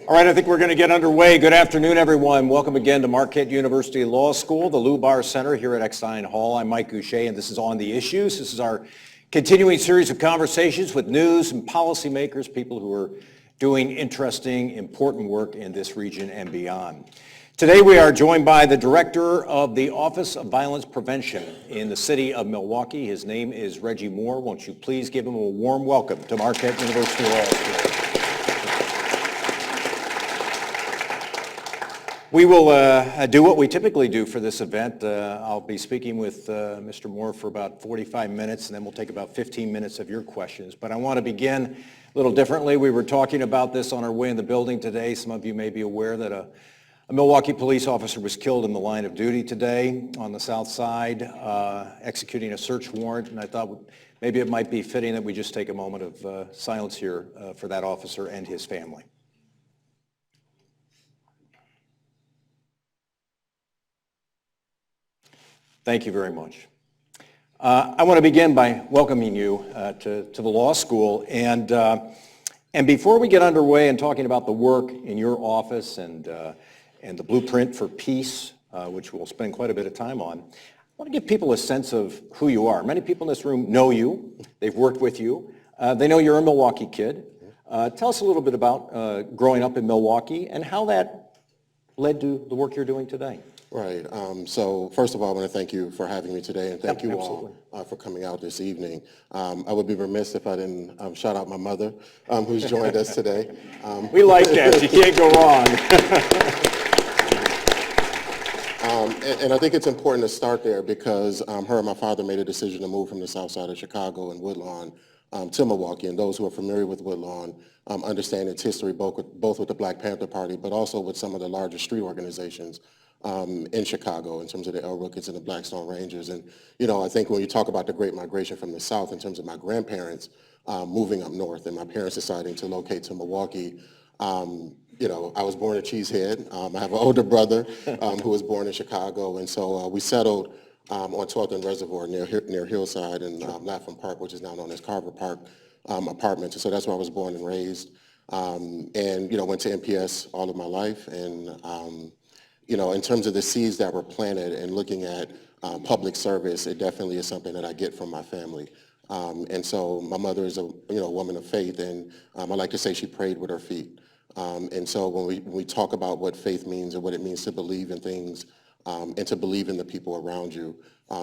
All right, I think we're going to get underway. Good afternoon, everyone. Welcome again to Marquette University Law School, the Lubar Center here at Eckstein Hall. I'm Mike Goucher, and this is On the Issues. This is our continuing series of conversations with news and policymakers, people who are doing interesting, important work in this region and beyond. Today, we are joined by the Director of the Office of Violence Prevention in the city of Milwaukee. His name is Reggie Moore. Won't you please give him a warm welcome to Marquette University Law School. We will do what we typically do for this event. I'll be speaking with Mr. Moore for about 45 minutes, and then we'll take about 15 minutes of your questions. But I want to begin a little differently. We were talking about this on our way in the building today. Some of you may be aware that a Milwaukee police officer was killed in the line of duty today on the south side, executing a search warrant, and I thought maybe it might be fitting that we just take a moment of silence here for that officer and his family. Thank you very much. I want to begin by welcoming you to the law school. And before we get underway and talking about the work in your office and the Blueprint for Peace, which we'll spend quite a bit of time on, I want to give people a sense of who you are. Many people in this room know you. They've worked with you. They know you're a Milwaukee kid. Tell us a little bit about growing up in Milwaukee and how that led to the work you're doing today. Right. So first of all, I want to thank you for having me today, and thank you all for coming out this evening. I would be remiss if I didn't shout out my mother, who's joined us today. We like that. You can't go wrong. And I think it's important to start there because her and my father made a decision to move from the south side of Chicago and Woodlawn to Milwaukee. And those who are familiar with Woodlawn understand its history both with the Black Panther Party, but also with some of the larger street organizations in Chicago in terms of the El Rookets and the Blackstone Rangers. And, you know, I think when you talk about the Great Migration from the South in terms of my grandparents moving up north and my parents deciding to locate to Milwaukee, you know, I was born a cheesehead. I have an older brother who was born in Chicago. And so we settled on 12th and Reservoir near Hillside and Lapham Park, which is now known as Carver Park Apartments. And so that's where I was born and raised. And, you know, went to MPS all of my life. And, you know, in terms of the seeds that were planted and looking at public service, it definitely is something that I get from my family. And so my mother is a woman of faith, and I like to say she prayed with her feet. And so when we talk about what faith means and what it means to believe in things and to believe in the people around you,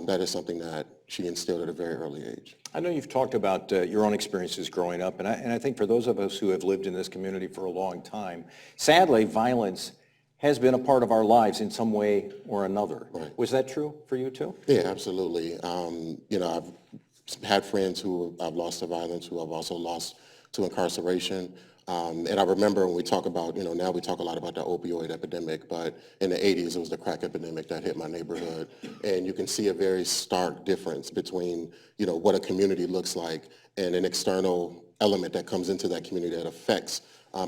that is something that she instilled at a very early age. I know you've talked about your own experiences growing up, and I think for those of us who have lived in this community for a long time, sadly, violence has been a part of our lives in some way or another. Right. Was that true for you too? Yeah, absolutely. You know, I've had friends who I've lost to violence, who I've also lost to incarceration. And I remember when we talk about, you know, now we talk a lot about the opioid epidemic, but in the 80s, it was the crack epidemic that hit my neighborhood. And you can see a very stark difference between, you know, what a community looks like and an external element that comes into that community that affects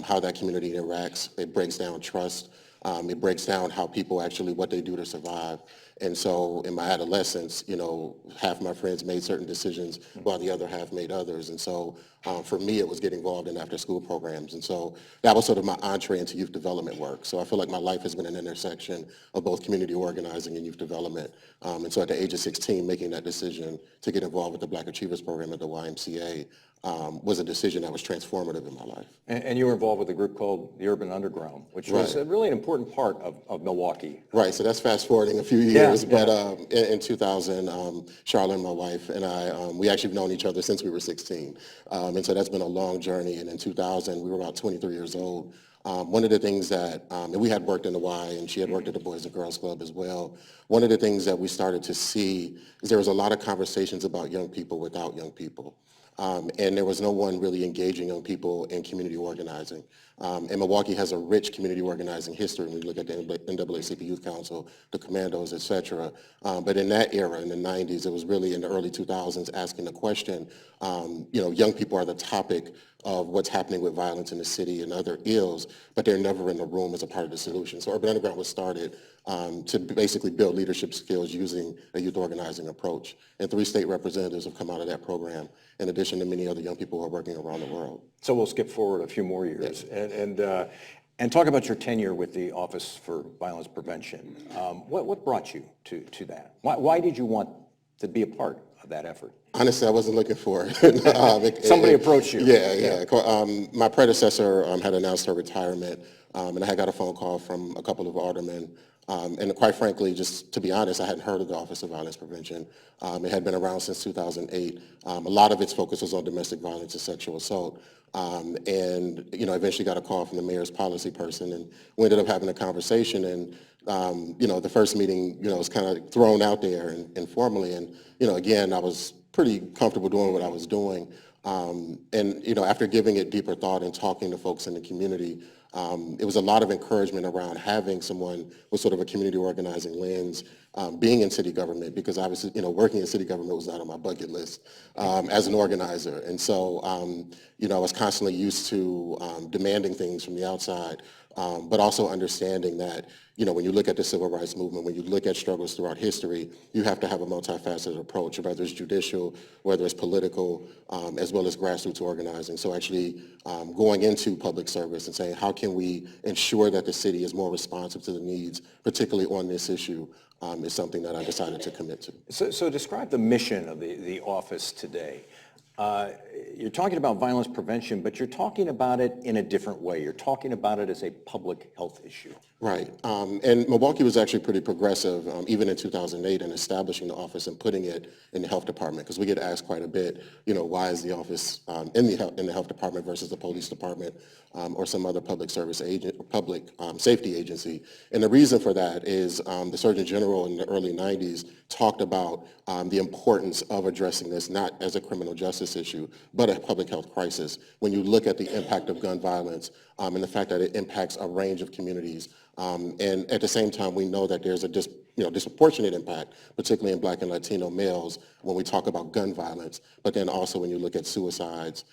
how that community interacts. It breaks down trust. It breaks down how people actually, what they do to survive. And so in my adolescence, you know, half my friends made certain decisions while the other half made others. And so for me, it was getting involved in after school programs. And so that was sort of my entree into youth development work. So I feel like my life has been an intersection of both community organizing and youth development. And so at the age of 16, making that decision to get involved with the Black Achievers Program at the YMCA was a decision that was transformative in my life. And you were involved with a group called the Urban Underground, which was really an important part of Milwaukee. Right, so that's fast forwarding a few years, but in 2000, Charlotte, my wife, and I, we actually have known each other since we were 16. And so that's been a long journey, and in 2000, we were about 23 years old. One of the things that, and we had worked in the Y, and she had worked at the Boys and Girls Club as well. One of the things that we started to see is there was a lot of conversations about young people without young people. And there was no one really engaging young people in community organizing. And Milwaukee has a rich community organizing history when you look at the NAACP Youth Council, the Commandos, et cetera. But in that era, in the 90s, it was really in the early 2000s asking the question, you know, young people are the topic of what's happening with violence in the city and other ills, but they're never in the room as a part of the solution. So Urban Underground was started to basically build leadership skills using a youth organizing approach. And 3 state representatives have come out of that program, in addition to many other young people who are working around the world. So we'll skip forward a few more years. Yeah. And And talk about your tenure with the Office for Violence Prevention. What brought you to that? Why did you want to be a part of that effort? Honestly, I wasn't looking for it. Somebody approached you. Yeah. My predecessor had announced her retirement, and I had got a phone call from a couple of aldermen. And quite frankly, just to be honest, I hadn't heard of the Office of Violence Prevention. It had been around since 2008. A lot of its focus was on domestic violence and sexual assault. And eventually got a call from the mayor's policy person, and we ended up having a conversation. And the first meeting, was kind of thrown out there and informally. And again, I was pretty comfortable doing what I was doing. After giving it deeper thought and talking to folks in the community, it was a lot of encouragement around having someone with sort of a community organizing lens, being in city government, because obviously, working in city government was not on my bucket list as an organizer. And so, I was constantly used to demanding things from the outside, but also understanding that, when you look at the civil rights movement, when you look at struggles throughout history, you have to have a multifaceted approach, whether it's judicial, whether it's political, as well as grassroots organizing. So actually going into public service and saying, how can we ensure that the city is more responsive to the needs, particularly on this issue, is something that I decided to commit to. So describe the mission of the office today. You're talking about violence prevention, but you're talking about it in a different way. You're talking about it as a public health issue. Right. And Milwaukee was actually pretty progressive, even in 2008, in establishing the office and putting it in the health department, because we get asked quite a bit, why is the office in the health department versus the police department or some other public service public safety agency. And the reason for that is the Surgeon General in the early 90s talked about the importance of addressing this not as a criminal justice issue, but a public health crisis. When you look at the impact of gun violence and the fact that it impacts a range of communities, and at the same time, we know that there's a disproportionate impact, particularly in Black and Latino males, when we talk about gun violence. But then also when you look at suicides,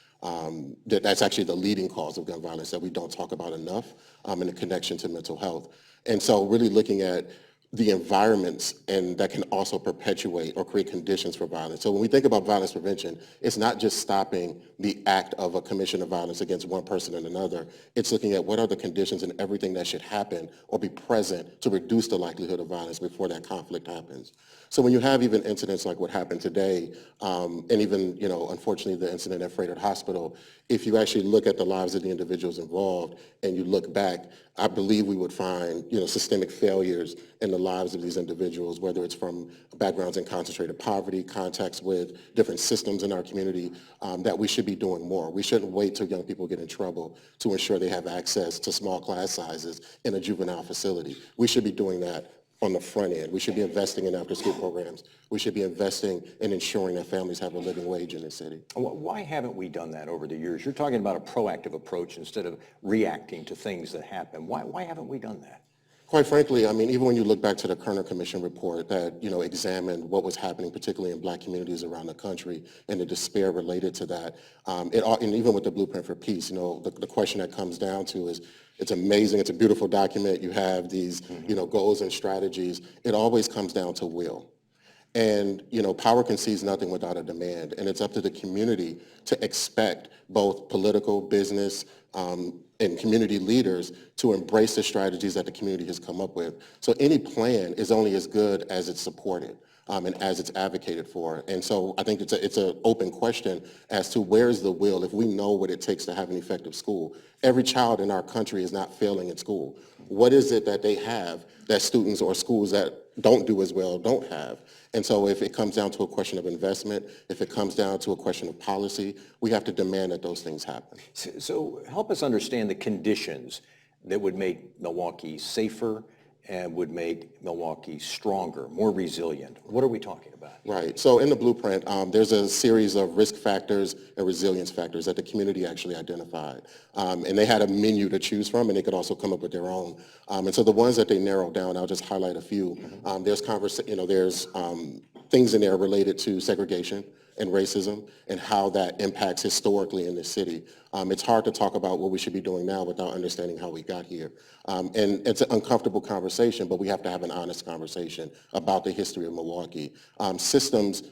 that's actually the leading cause of gun violence that we don't talk about enough, in the connection to mental health. And so really looking at the environments and that can also perpetuate or create conditions for violence. So when we think about violence prevention, it's not just stopping the act of a commission of violence against one person and another. It's looking at what are the conditions and everything that should happen or be present to reduce the likelihood of violence before that conflict happens. So when you have even incidents like what happened today, and even, unfortunately, the incident at Frederick Hospital, if you actually look at the lives of the individuals involved and you look back, I believe we would find, systemic failures in the lives of these individuals, whether it's from backgrounds in concentrated poverty, contacts with different systems in our community, that we should be doing more. We shouldn't wait till young people get in trouble to ensure they have access to small class sizes in a juvenile facility. We should be doing that on the front end. We should be investing in after-school programs. We should be investing in ensuring that families have a living wage in the city. Why haven't we done that over the years? You're talking about a proactive approach instead of reacting to things that happen. Why haven't we done that? Quite frankly, even when you look back to the Kerner Commission report that, examined what was happening, particularly in Black communities around the country and the despair related to that, and even with the Blueprint for Peace, the question that comes down to is, it's amazing, it's a beautiful document, you have these, goals and strategies. It always comes down to will. And, power concedes nothing without a demand, and it's up to the community to expect both political, business, and community leaders to embrace the strategies that the community has come up with. So any plan is only as good as it's supported and as it's advocated for. And so I think it's an open question as to where's the will if we know what it takes to have an effective school. Every child in our country is not failing at school. What is it that they have that students or schools that don't do as well don't have? And so if it comes down to a question of investment, if it comes down to a question of policy, we have to demand that those things happen. So help us understand the conditions that would make Milwaukee safer and would make Milwaukee stronger, more resilient. What are we talking about? Right. So in the Blueprint, there's a series of risk factors and resilience factors that the community actually identified. And they had a menu to choose from, and they could also come up with their own. And so the ones that they narrowed down, I'll just highlight a few. There's things in there related to segregation. and racism and how that impacts historically in the city. It's hard to talk about what we should be doing now without understanding how we got here. And it's an uncomfortable conversation, but we have to have an honest conversation about the history of Milwaukee. Systems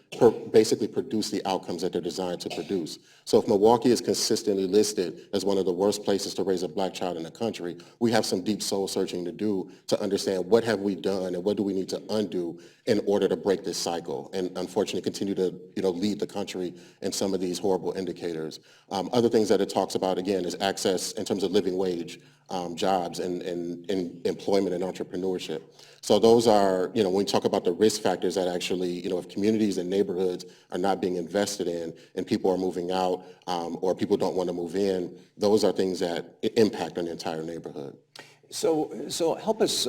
basically produce the outcomes that they're designed to produce. So if Milwaukee is consistently listed as one of the worst places to raise a black child in the country, we have some deep soul searching to do to understand what have we done and what do we need to undo in order to break this cycle and unfortunately continue to lead the country in some of these horrible indicators. Other things that it talks about, again, is access in terms of living wage, jobs and employment and entrepreneurship. So those are, when we talk about the risk factors that actually, if communities and neighborhoods are not being invested in and people are moving out or people don't want to move in, those are things that impact on the entire neighborhood. So help us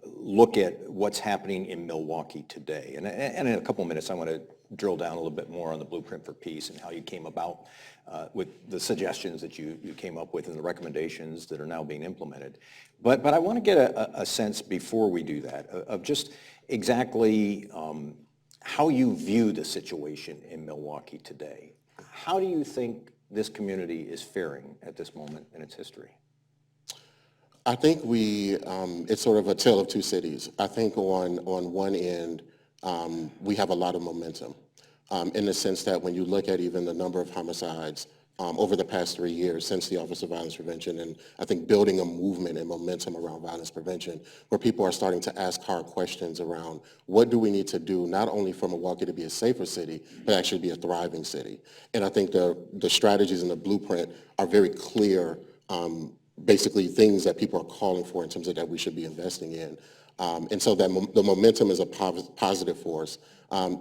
look at what's happening in Milwaukee today. And in a couple of minutes, I want to drill down a little bit more on the Blueprint for Peace and how you came about with the suggestions that you came up with and the recommendations that are now being implemented. But I want to get a sense before we do that of just exactly how you view the situation in Milwaukee today. How do you think this community is faring at this moment in its history? I think it's sort of a tale of two cities. I think on one end, we have a lot of momentum in the sense that when you look at even the number of homicides over the past 3 years since the Office of Violence Prevention, and I think building a movement and momentum around violence prevention where people are starting to ask hard questions around what do we need to do not only for Milwaukee to be a safer city, but actually be a thriving city. And I think the strategies in the Blueprint are very clear, basically things that people are calling for in terms of that we should be investing in. And so that the momentum is a positive force.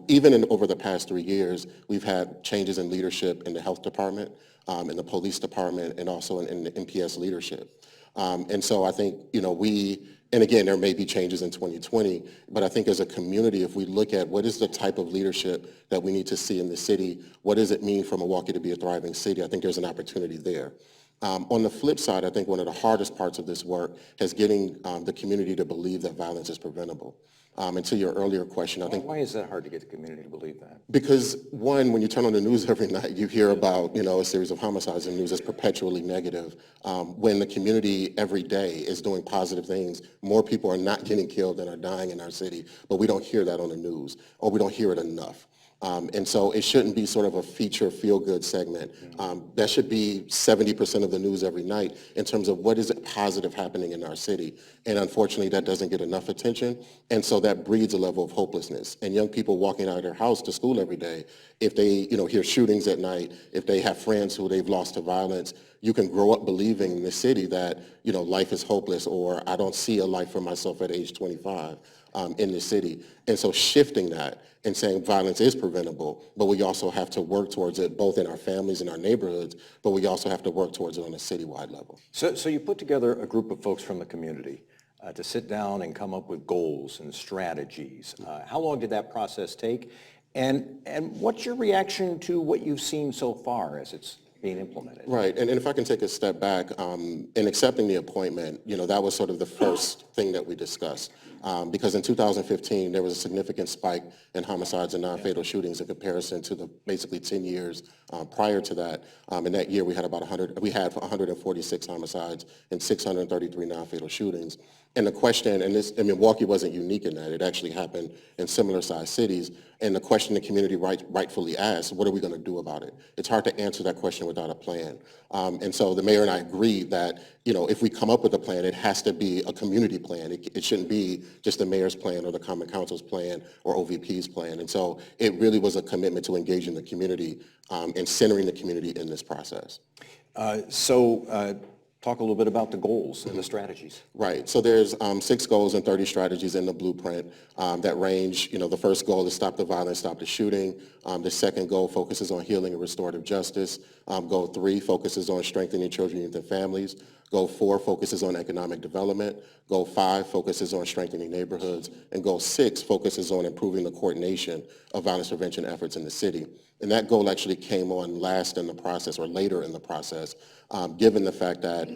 Even over the past 3 years, we've had changes in leadership in the health department, in the police department, and also in the MPS leadership. And so I think, and again, there may be changes in 2020, but I think as a community, if we look at what is the type of leadership that we need to see in the city, what does it mean for Milwaukee to be a thriving city, I think there's an opportunity there. On the flip side, I think one of the hardest parts of this work is getting the community to believe that violence is preventable. And to your earlier question, I think... Why is that hard to get the community to believe that? Because, one, when you turn on the news every night, you hear about, a series of homicides, and the news is perpetually negative. When the community every day is doing positive things, more people are not getting killed than are dying in our city, but we don't hear that on the news, or we don't hear it enough. And so it shouldn't be sort of a feature feel-good segment. That should be 70% of the news every night in terms of what is positive happening in our city. And unfortunately, that doesn't get enough attention. And so that breeds a level of hopelessness. And young people walking out of their house to school every day, if they hear shootings at night, if they have friends who they've lost to violence, you can grow up believing in the city that, life is hopeless, or I don't see a life for myself at age 25 in the city. And so shifting that and saying violence is preventable, but we also have to work towards it both in our families and our neighborhoods, but we also have to work towards it on a citywide level. So you put together a group of folks from the community to sit down and come up with goals and strategies. How long did that process take? And what's your reaction to what you've seen so far as it's being implemented? Right, and if I can take a step back, in accepting the appointment, that was sort of the first thing that we discussed. Because in 2015, there was a significant spike in homicides and non-fatal shootings in comparison to the basically 10 years prior to that. In that year, we had 146 homicides and 633 non-fatal shootings. And the question, and Milwaukee wasn't unique in that, it actually happened in similar sized cities. And the question the community rightfully asked, what are we going to do about it? It's hard to answer that question without a plan. And so the mayor and I agreed that, if we come up with a plan, it has to be a community plan. It shouldn't be just the mayor's plan or the common council's plan or OVP's plan. And so it really was a commitment to engaging the community and centering the community in this process. Talk a little bit about the goals and the strategies. Right. So there's 6 goals and 30 strategies in the Blueprint that range. The first goal is stop the violence, stop the shooting. The second goal focuses on healing and restorative justice. Goal 3 focuses on strengthening children, youth, and families. Goal 4 focuses on economic development. Goal 5 focuses on strengthening neighborhoods. And Goal 6 focuses on improving the coordination of violence prevention efforts in the city. And that goal actually came on last in the process or later in the process, given the fact that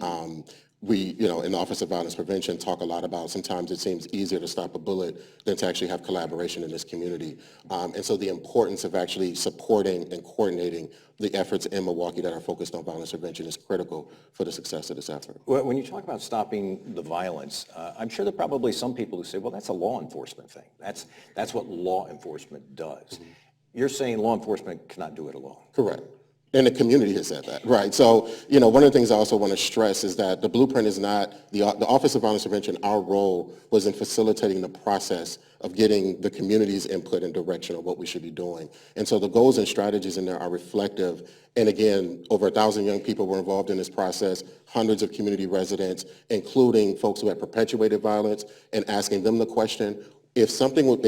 we, in the Office of Violence Prevention, talk a lot about sometimes it seems easier to stop a bullet than to actually have collaboration in this community. And so the importance of actually supporting and coordinating the efforts in Milwaukee that are focused on violence prevention is critical for the success of this effort. Well, when you talk about stopping the violence, I'm sure there are probably some people who say, well, that's a law enforcement thing. That's what law enforcement does. You're saying law enforcement cannot do it alone. Correct. And the community has said that, right? So, one of the things I also want to stress is that the Blueprint is not, the Office of Violence Prevention, our role was in facilitating the process of getting the community's input and direction of what we should be doing. And so the goals and strategies in there are reflective. And again, over 1,000 young people were involved in this process, hundreds of community residents, including folks who had perpetuated violence, and asking them the question, if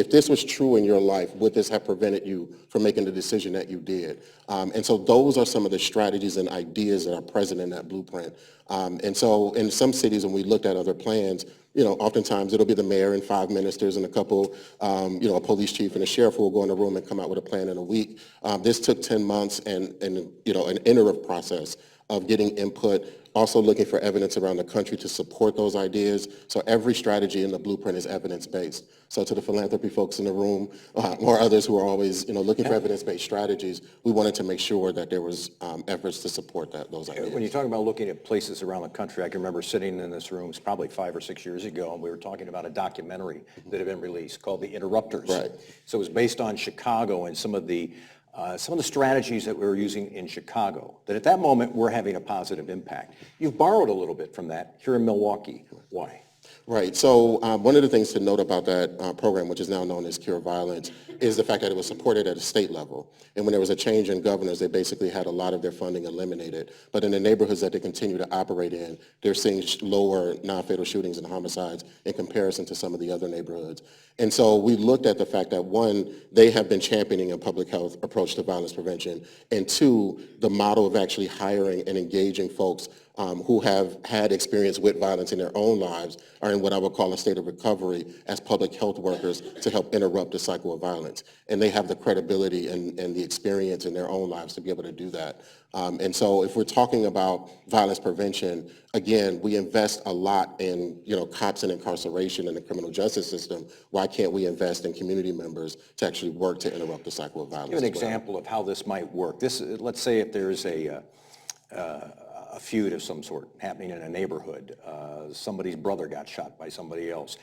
this was true in your life, would this have prevented you from making the decision that you did? And so those are some of the strategies and ideas that are present in that blueprint. And so in some cities, when we looked at other plans, oftentimes it'll be the mayor and 5 ministers and a couple, a police chief and a sheriff who will go in the room and come out with a plan in a week. This took 10 months and an iterative process of getting input, also looking for evidence around the country to support those ideas. So every strategy in the blueprint is evidence-based. So to the philanthropy folks in the room or others who are always looking for evidence-based strategies, we wanted to make sure that there was efforts to support those ideas. When you talk about looking at places around the country, I can remember sitting in this room, it's probably 5 or 6 years ago, and we were talking about a documentary that had been released called The Interrupters. Right. So it was based on Chicago and some of the strategies that we were using in Chicago, that at that moment were having a positive impact. You've borrowed a little bit from that here in Milwaukee. Why? Right. So one of the things to note about that program, which is now known as Cure Violence, is the fact that it was supported at a state level. And when there was a change in governors, they basically had a lot of their funding eliminated. But in the neighborhoods that they continue to operate in, they're seeing lower non-fatal shootings and homicides in comparison to some of the other neighborhoods. And so we looked at the fact that, one, they have been championing a public health approach to violence prevention, and two, the model of actually hiring and engaging folks who have had experience with violence in their own lives are in what I would call a state of recovery as public health workers to help interrupt the cycle of violence. And they have the credibility and the experience in their own lives to be able to do that. And so if we're talking about violence prevention, again, we invest a lot in cops and incarceration in the criminal justice system. Why can't we invest in community members to actually work to interrupt the cycle of violence? Give an example of how this might work. Let's say if there's a feud of some sort happening in a neighborhood, somebody's brother got shot by somebody else.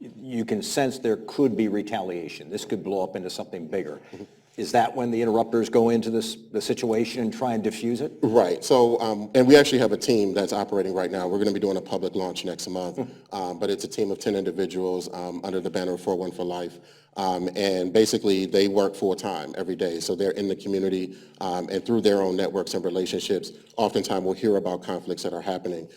You can sense there could be retaliation. This could blow up into something bigger. Is that when the interrupters go into the situation and try and diffuse it? Right. So, and we actually have a team that's operating right now. We're going to be doing a public launch next month, but it's a team of 10 individuals under the banner of 4-1 for Life. And basically, they work full-time every day. So they're in the community, and through their own networks and relationships, oftentimes we'll hear about conflicts that are happening.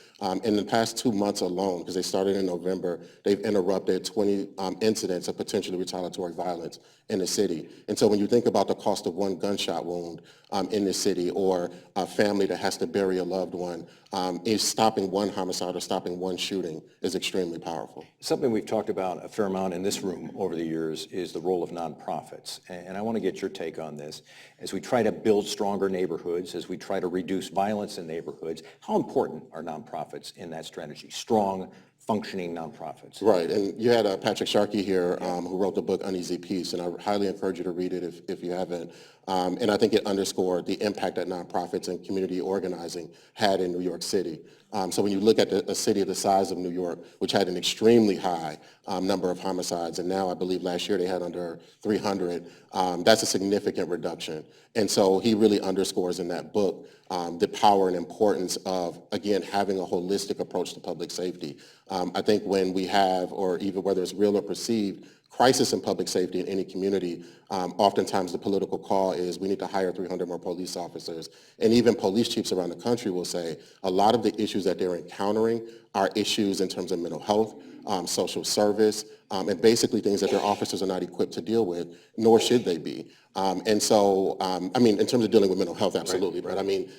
In the past 2 months alone, because they started in November, they've interrupted 20 incidents of potentially retaliatory violence in the city. And so when you think about the cost of one gunshot wound in the city, or a family that has to bury a loved one, is stopping one homicide or stopping one shooting is extremely powerful. Something we've talked about a fair amount in this room over the years is the role of nonprofits. And I want to get your take on this. As we try to build stronger neighborhoods, as we try to reduce violence in neighborhoods, how important are nonprofits in that strategy? Strong, functioning nonprofits. Right, and you had Patrick Sharkey here who wrote the book Uneasy Peace, and I highly encourage you to read it if you haven't. And I think it underscored the impact that nonprofits and community organizing had in New York City. So when you look at a city of the size of New York, which had an extremely high number of homicides, and now I believe last year they had under 300, that's a significant reduction. And so he really underscores in that book the power and importance of, again, having a holistic approach to public safety. I think when we have, or even whether it's real or perceived, crisis in public safety in any community, oftentimes the political call is we need to hire 300 more police officers. And even police chiefs around the country will say a lot of the issues that they're encountering are issues in terms of mental health, social service, and basically things that their officers are not equipped to deal with, nor should they be. And so, I mean, in terms of dealing with mental health, absolutely. Right. But I mean,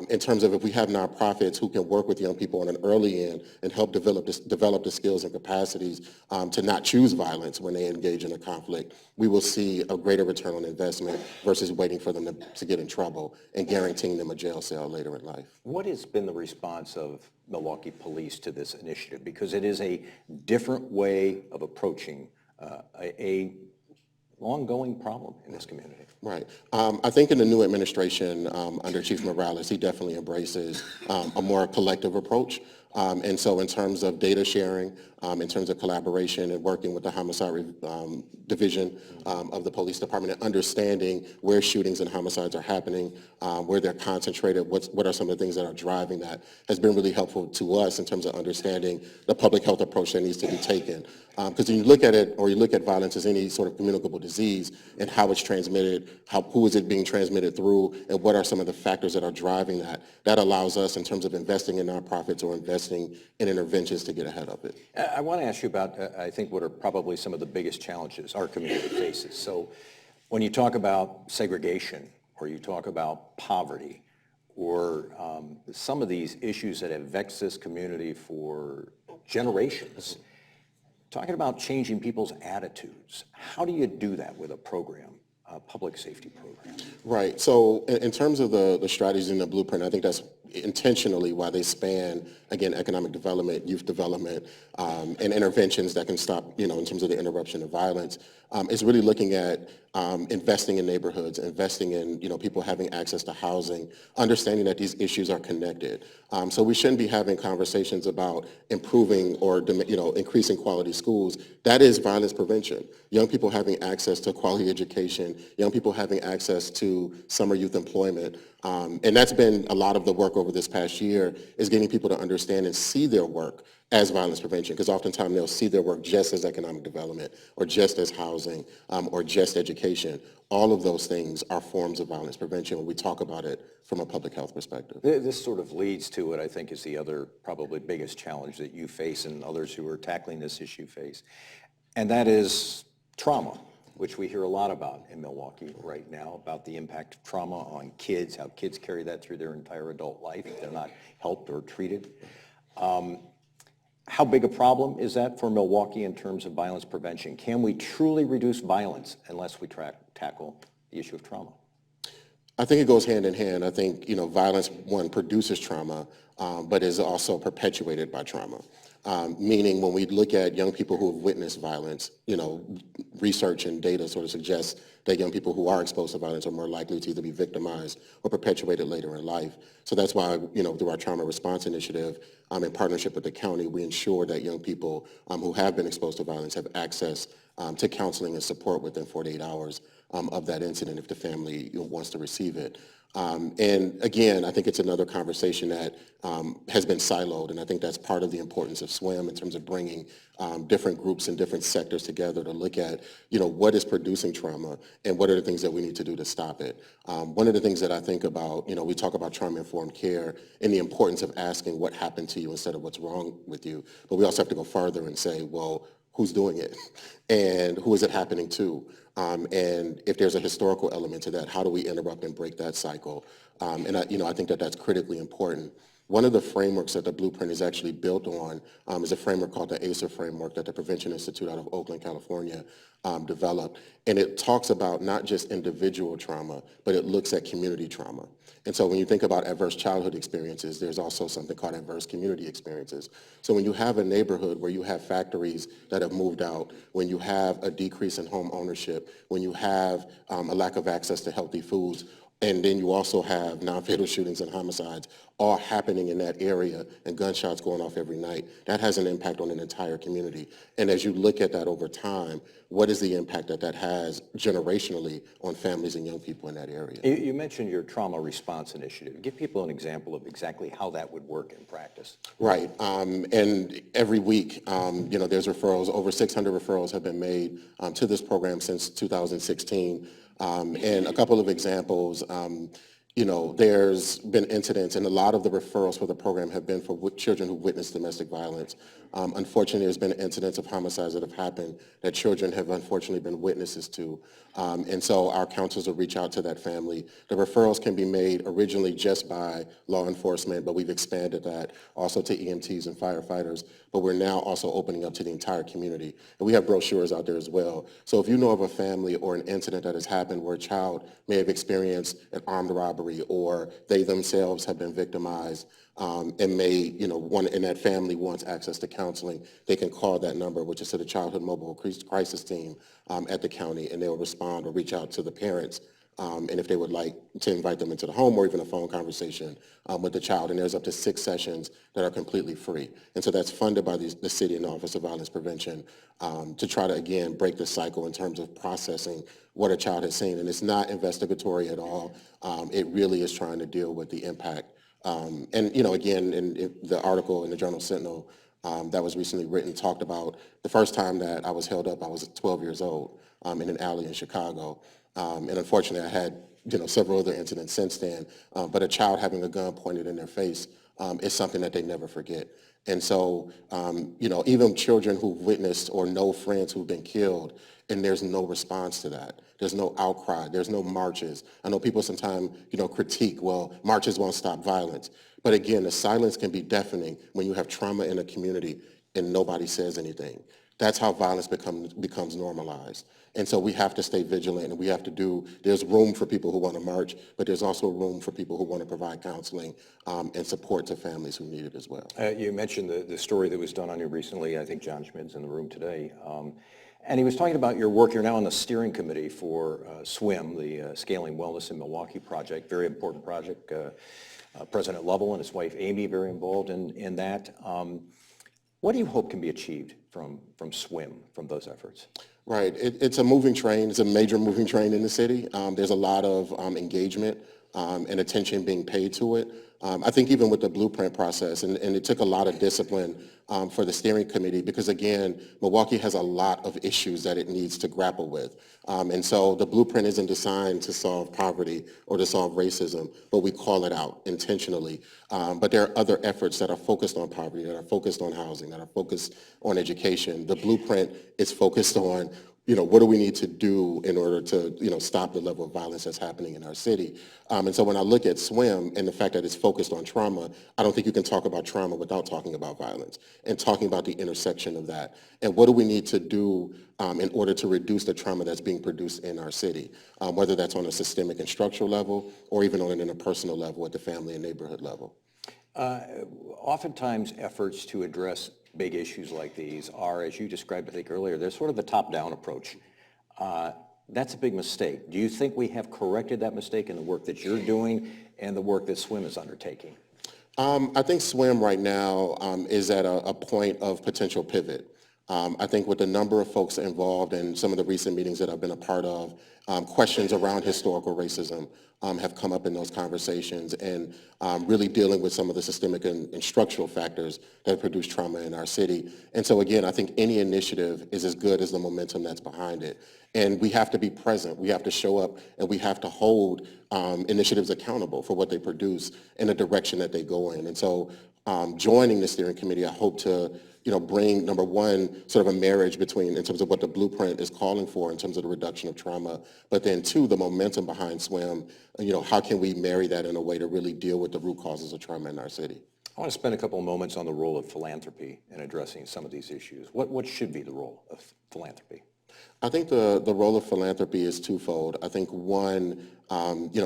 in terms of if we have nonprofits who can work with young people on an early end and help develop the skills and capacities to not choose violence when they engage in a conflict, we will see a greater return on investment versus waiting for them to get in trouble and guaranteeing them a jail cell later in life. What has been the response of Milwaukee Police to this initiative? Because it is a different way of approaching a ongoing problem in this community. Right. I think in the new administration under Chief Morales, he definitely embraces a more collective approach. And so in terms of data sharing, in terms of collaboration and working with the homicide division of the police department and understanding where shootings and homicides are happening, where they're concentrated, what are some of the things that are driving that, has been really helpful to us in terms of understanding the public health approach that needs to be taken. Because when you look at it, or you look at violence as any sort of communicable disease and how it's transmitted, who is it being transmitted through, and what are some of the factors that are driving that, that allows us in terms of investing in nonprofits or investing in interventions to get ahead of it. I want to ask you about, I think, what are probably some of the biggest challenges our community faces. So when you talk about segregation, or you talk about poverty, or some of these issues that have vexed this community for generations, talking about changing people's attitudes, how do you do that with a program, a public safety program? Right. So in terms of the strategies in the blueprint, I think that's intentionally why they span, again, economic development, youth development, and interventions that can stop, in terms of the interruption of violence, is really looking at investing in neighborhoods, investing in, people having access to housing, understanding that these issues are connected. So we shouldn't be having conversations about improving or, increasing quality schools. That is violence prevention. Young people having access to quality education, young people having access to summer youth employment. And that's been a lot of the work over this past year, is getting people to understand and see their work as violence prevention, because oftentimes they'll see their work just as economic development, or just as housing, or just education. All of those things are forms of violence prevention when we talk about it from a public health perspective. This sort of leads to what I think is the other probably biggest challenge that you face and others who are tackling this issue face, and that is trauma, which we hear a lot about in Milwaukee right now, about the impact of trauma on kids, how kids carry that through their entire adult life if they're not helped or treated. How big a problem is that for Milwaukee in terms of violence prevention? Can we truly reduce violence unless we tackle the issue of trauma? I think it goes hand in hand. I think, violence, one, produces trauma, but is also perpetuated by trauma. Meaning when we look at young people who have witnessed violence, research and data sort of suggests that young people who are exposed to violence are more likely to either be victimized or perpetuated later in life. So that's why, through our trauma response initiative, in partnership with the county, we ensure that young people who have been exposed to violence have access to counseling and support within 48 hours of that incident if the family wants to receive it. And again, I think it's another conversation that has been siloed, and I think that's part of the importance of SWIM in terms of bringing different groups and different sectors together to look at, what is producing trauma and what are the things that we need to do to stop it. One of the things that I think about, we talk about trauma-informed care and the importance of asking what happened to you instead of what's wrong with you, but we also have to go farther and say, well, who's doing it and who is it happening to? And if there's a historical element to that, how do we interrupt and break that cycle? And I think that that's critically important. One of the frameworks that the Blueprint is actually built on is a framework called the ACER framework that the Prevention Institute out of Oakland, California developed. And it talks about not just individual trauma, but it looks at community trauma. And so when you think about adverse childhood experiences, there's also something called adverse community experiences. So when you have a neighborhood where you have factories that have moved out, when you have a decrease in home ownership, when you have a lack of access to healthy foods, and then you also have non-fatal shootings and homicides all happening in that area and gunshots going off every night, that has an impact on an entire community. And as you look at that over time, what is the impact that that has generationally on families and young people in that area? You mentioned your trauma response initiative. Give people an example of exactly how that would work in practice. Right. And every week, there's referrals. Over 600 referrals have been made to this program since 2016. And a couple of examples, there's been incidents, and a lot of the referrals for the program have been for children who witnessed domestic violence. Unfortunately, there's been incidents of homicides that have happened that children have unfortunately been witnesses to. And so our counselors will reach out to that family. The referrals can be made originally just by law enforcement, but we've expanded that also to EMTs and firefighters. But we're now also opening up to the entire community. And we have brochures out there as well. So if you know of a family or an incident that has happened where a child may have experienced an armed robbery, robbery, or they themselves have been victimized and may, one in that family wants access to counseling, they can call that number, which is to the Childhood Mobile Crisis Team at the county, and they'll respond or reach out to the parents. And if they would like to invite them into the home or even a phone conversation with the child. And there's up to 6 sessions that are completely free. And so that's funded by the city and the Office of Violence Prevention to try to, again, break the cycle in terms of processing what a child has seen. And it's not investigatory at all. It really is trying to deal with the impact. Again, in the article in the Journal Sentinel that was recently written talked about the first time that I was held up, I was 12 years old in an alley in Chicago. And unfortunately, I had several other incidents since then. But a child having a gun pointed in their face is something that they never forget. And so, even children who've witnessed or know friends who've been killed, and there's no response to that. There's no outcry. There's no marches. I know people sometimes, critique, well, marches won't stop violence. But again, the silence can be deafening when you have trauma in a community and nobody says anything. That's how violence becomes normalized. And so we have to stay vigilant, and we have to there's room for people who want to march, but there's also room for people who want to provide counseling and support to families who need it as well. You mentioned the story that was done on you recently. I think John Schmid's in the room today. And he was talking about your work. You're now on the steering committee for SWIM, the Scaling Wellness in Milwaukee project, very important project. President Lovell and his wife Amy very involved in that. What do you hope can be achieved from SWIM, from those efforts? Right. It's a moving train. It's a major moving train in the city. There's a lot of engagement and attention being paid to it. I think even with the blueprint process, and it took a lot of discipline for the steering committee because, again, Milwaukee has a lot of issues that it needs to grapple with. And so the blueprint isn't designed to solve poverty or to solve racism, but we call it out intentionally. But there are other efforts that are focused on poverty, that are focused on housing, that are focused on education. The blueprint is focused on what do we need to do in order to, stop the level of violence that's happening in our city? And so when I look at SWIM and the fact that it's focused on trauma, I don't think you can talk about trauma without talking about violence and talking about the intersection of that. And what do we need to do in order to reduce the trauma that's being produced in our city, whether that's on a systemic and structural level or even on an interpersonal level at the family and neighborhood level? Oftentimes efforts to address big issues like these are, as you described, I think earlier, there's sort of a top-down approach. That's a big mistake. Do you think we have corrected that mistake in the work that you're doing and the work that SWIM is undertaking? I think SWIM right now is at a point of potential pivot. I think with the number of folks involved in some of the recent meetings that I've been a part of, questions around historical racism have come up in those conversations and really dealing with some of the systemic and structural factors that produce trauma in our city. And so again, I think any initiative is as good as the momentum that's behind it. And we have to be present. We have to show up and we have to hold initiatives accountable for what they produce and the direction that they go in. And so joining the steering committee, I hope to bring, number one, sort of a marriage between, in terms of what the blueprint is calling for in terms of the reduction of trauma, but then two, the momentum behind SWIM, how can we marry that in a way to really deal with the root causes of trauma in our city? I want to spend a couple of moments on the role of philanthropy in addressing some of these issues. What should be the role of philanthropy? I think the role of philanthropy is twofold. I think one,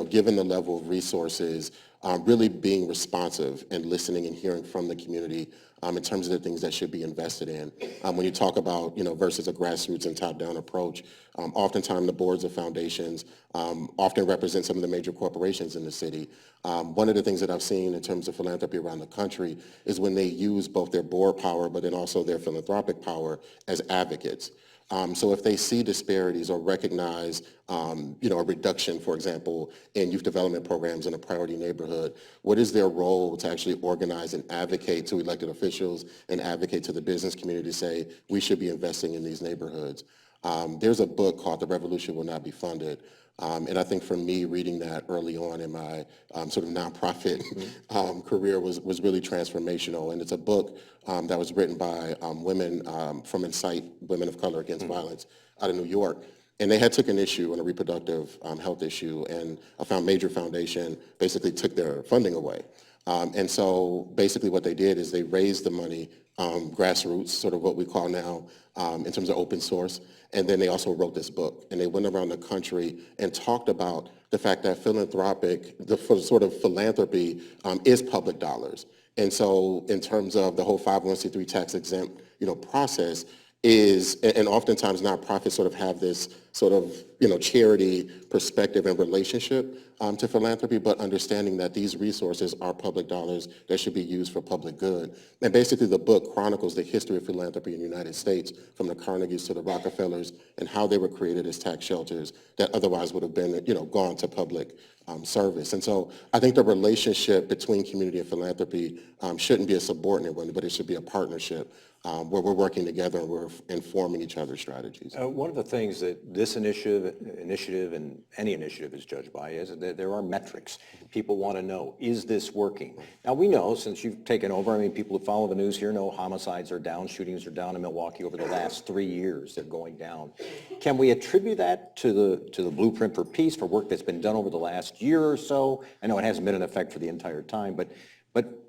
given the level of resources, really being responsive and listening and hearing from the community in terms of the things that should be invested in. When you talk about, versus a grassroots and top-down approach, oftentimes the boards of foundations often represent some of the major corporations in the city. One of the things that I've seen in terms of philanthropy around the country is when they use both their board power, but then also their philanthropic power as advocates. So if they see disparities or recognize, a reduction, for example, in youth development programs in a priority neighborhood, what is their role to actually organize and advocate to elected officials and advocate to the business community to say, we should be investing in these neighborhoods? There's a book called The Revolution Will Not Be Funded. And I think for me, reading that early on in my sort of nonprofit career was really transformational. And it's a book that was written by women from Incite, Women of Color Against Violence, out of New York. And they had took an issue, a reproductive health issue, and a major foundation basically took their funding away. And so basically what they did is they raised the money, grassroots, sort of what we call now in terms of open source. And then they also wrote this book. And they went around the country and talked about the fact that sort of philanthropy is public dollars. And so in terms of the whole 501c3 tax exempt, process and oftentimes nonprofits sort of have this sort of, charity perspective and relationship to philanthropy, but understanding that these resources are public dollars that should be used for public good. And basically the book chronicles the history of philanthropy in the United States, from the Carnegies to the Rockefellers, and how they were created as tax shelters that otherwise would have been, gone to public service. And so I think the relationship between community and philanthropy shouldn't be a subordinate one, but it should be a partnership where we're working together and we're informing each other's strategies. One of the things that this initiative and any initiative is judged by is that there are metrics. People want to know, is this working? Now we know, since you've taken over, people who follow the news here know homicides are down, shootings are down in Milwaukee over the last 3 years. They're going down. Can we attribute that to the Blueprint for Peace, for work that's been done over the last year or so? I know it hasn't been in effect for the entire time, but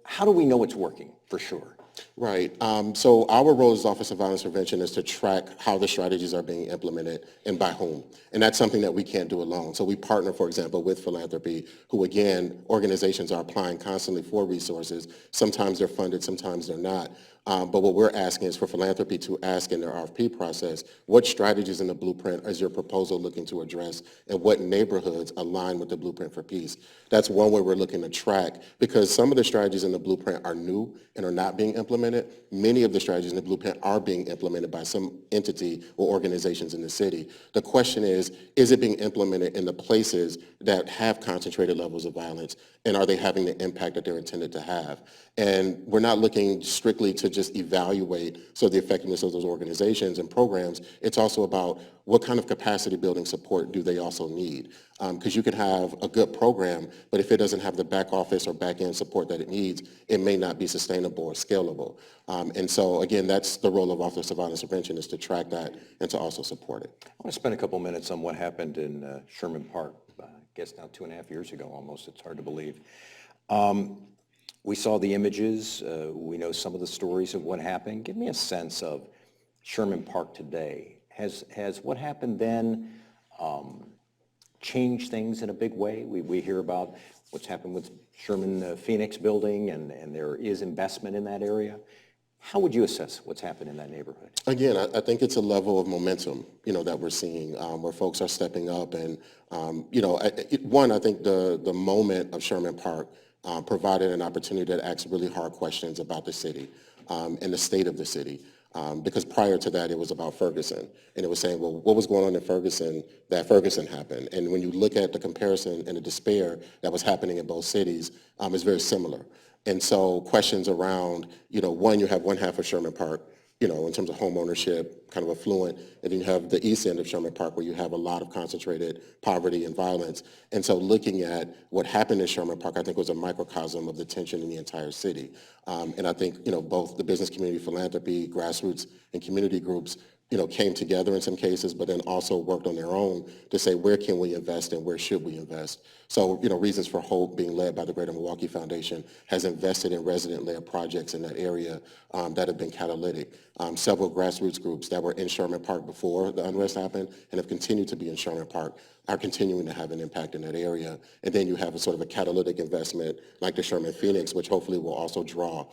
how do we know it's working for sure? Right. So our role as Office of Violence Prevention is to track how the strategies are being implemented and by whom. And that's something that we can't do alone. So we partner, for example, with philanthropy, who, again, organizations are applying constantly for resources. Sometimes they're funded, sometimes they're not. But what we're asking is for philanthropy to ask in their RFP process, what strategies in the Blueprint is your proposal looking to address, and what neighborhoods align with the Blueprint for Peace? That's one way we're looking to track, because some of the strategies in the Blueprint are new and are not being implemented. Many of the strategies in the Blueprint are being implemented by some entity or organizations in the city. The question is it being implemented in the places that have concentrated levels of violence, and are they having the impact that they're intended to have? And we're not looking strictly to just evaluate the effectiveness of those organizations and programs. It's also about what kind of capacity building support do they also need? Because you could have a good program, but if it doesn't have the back office or back end support that it needs, it may not be sustainable or scalable. And so again, that's the role of Office of Violence Prevention, is to track that and to also support it. I want to spend a couple minutes on what happened in Sherman Park, I guess now 2.5 years ago almost. It's hard to believe. We saw the images. We know some of the stories of what happened. Give me a sense of Sherman Park today. Has what happened then changed things in a big way? We hear about what's happened with Sherman Phoenix building, and there is investment in that area. How would you assess what's happened in that neighborhood? Again, I think it's a level of momentum, that we're seeing, where folks are stepping up. And, I think the moment of Sherman Park provided an opportunity to ask really hard questions about the city and the state of the city. Because prior to that, it was about Ferguson. And it was saying, well, what was going on in Ferguson that Ferguson happened? And when you look at the comparison and the despair that was happening in both cities, it's very similar. And so questions around, you have one half of Sherman Park, in terms of home ownership, kind of affluent, and then you have the east end of Sherman Park, where you have a lot of concentrated poverty and violence. And so looking at what happened in Sherman Park, I think, was a microcosm of the tension in the entire city. And I think, both the business community, philanthropy, grassroots, and community groups, came together in some cases, but then also worked on their own to say, where can we invest and where should we invest? So, Reasons for Hope, being led by the Greater Milwaukee Foundation, has invested in resident-led projects in that area that have been catalytic. Several grassroots groups that were in Sherman Park before the unrest happened and have continued to be in Sherman Park are continuing to have an impact in that area. And then you have a sort of a catalytic investment like the Sherman Phoenix, which hopefully will also draw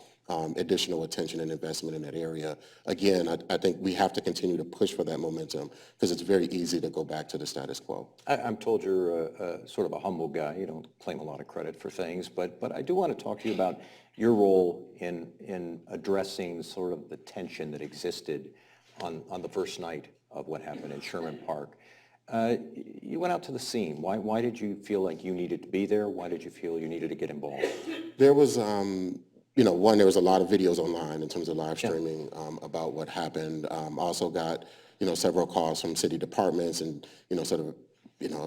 additional attention and investment in that area. Again, I think we have to continue to push for that momentum, because it's very easy to go back to the status quo. I'm told you're sort of a humble guy. You don't claim a lot of credit for things, but I do want to talk to you about your role in addressing sort of the tension that existed on the first night of what happened in Sherman Park. You went out to the scene. Why did you feel like you needed to be there? Why did you feel you needed to get involved? There was, there was a lot of videos online in terms of live streaming about what happened. Also got, several calls from city departments and,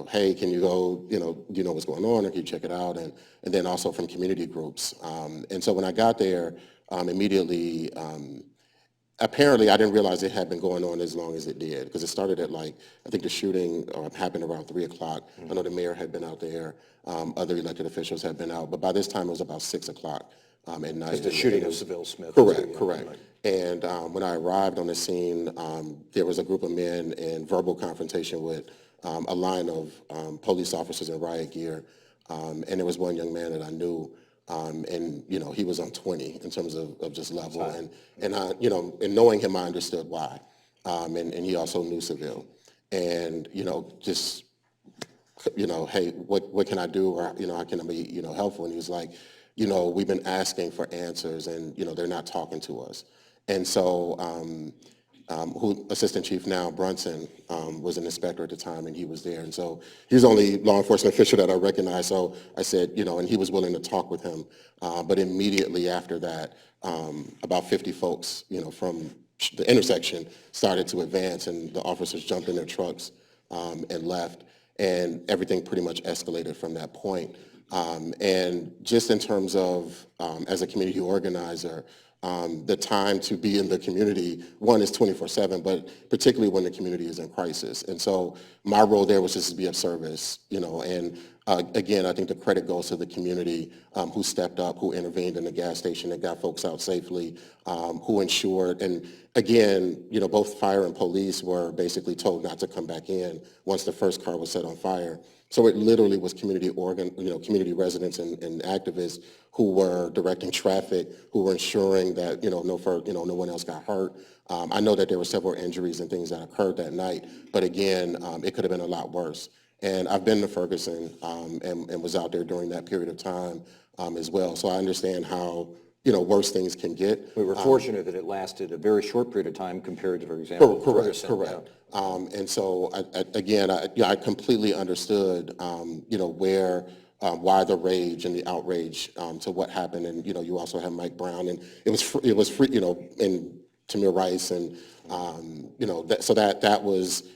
hey, can you go, do you know what's going on, or can you check it out? And then also from community groups. And so when I got there, immediately, apparently I didn't realize it had been going on as long as it did, because it started at I think the shooting happened around 3 o'clock. I know the mayor had been out there, other elected officials had been out, but by this time it was about 6 o'clock at night. The shooting of Seville Smith. Correct. And when I arrived on the scene, there was a group of men in verbal confrontation with a line of police officers in riot gear, and there was one young man that I knew, and he was on 20 in terms of just level, and I, and knowing him, I understood why, and he also knew Seville, and just hey, what can I do, or how can I be helpful? And he was like, we've been asking for answers, and they're not talking to us. And so who Assistant Chief now, Brunson, was an inspector at the time, and he was there. And so he's the only law enforcement official that I recognize. So I said, and he was willing to talk with him. But immediately after that, about 50 folks, from the intersection started to advance, and the officers jumped in their trucks and left. And everything pretty much escalated from that point. And just in terms of, as a community organizer, the time to be in the community, one is 24/7, but particularly when the community is in crisis. And so my role there was just to be of service, and again, I think the credit goes to the community who stepped up, who intervened in the gas station and got folks out safely, who ensured, and again, both fire and police were basically told not to come back in once the first car was set on fire. So it literally was community residents and activists who were directing traffic, who were ensuring that no one else got hurt. I know that there were several injuries and things that occurred that night, but again, it could have been a lot worse. And I've been to Ferguson and was out there during that period of time as well. So I understand how worse things can get. We were fortunate that it lasted a very short period of time compared to, for example, Ferguson. Correct. And so, I completely understood, why the rage and the outrage to what happened. And, you also have Mike Brown, and it was free, and Tamir Rice, and,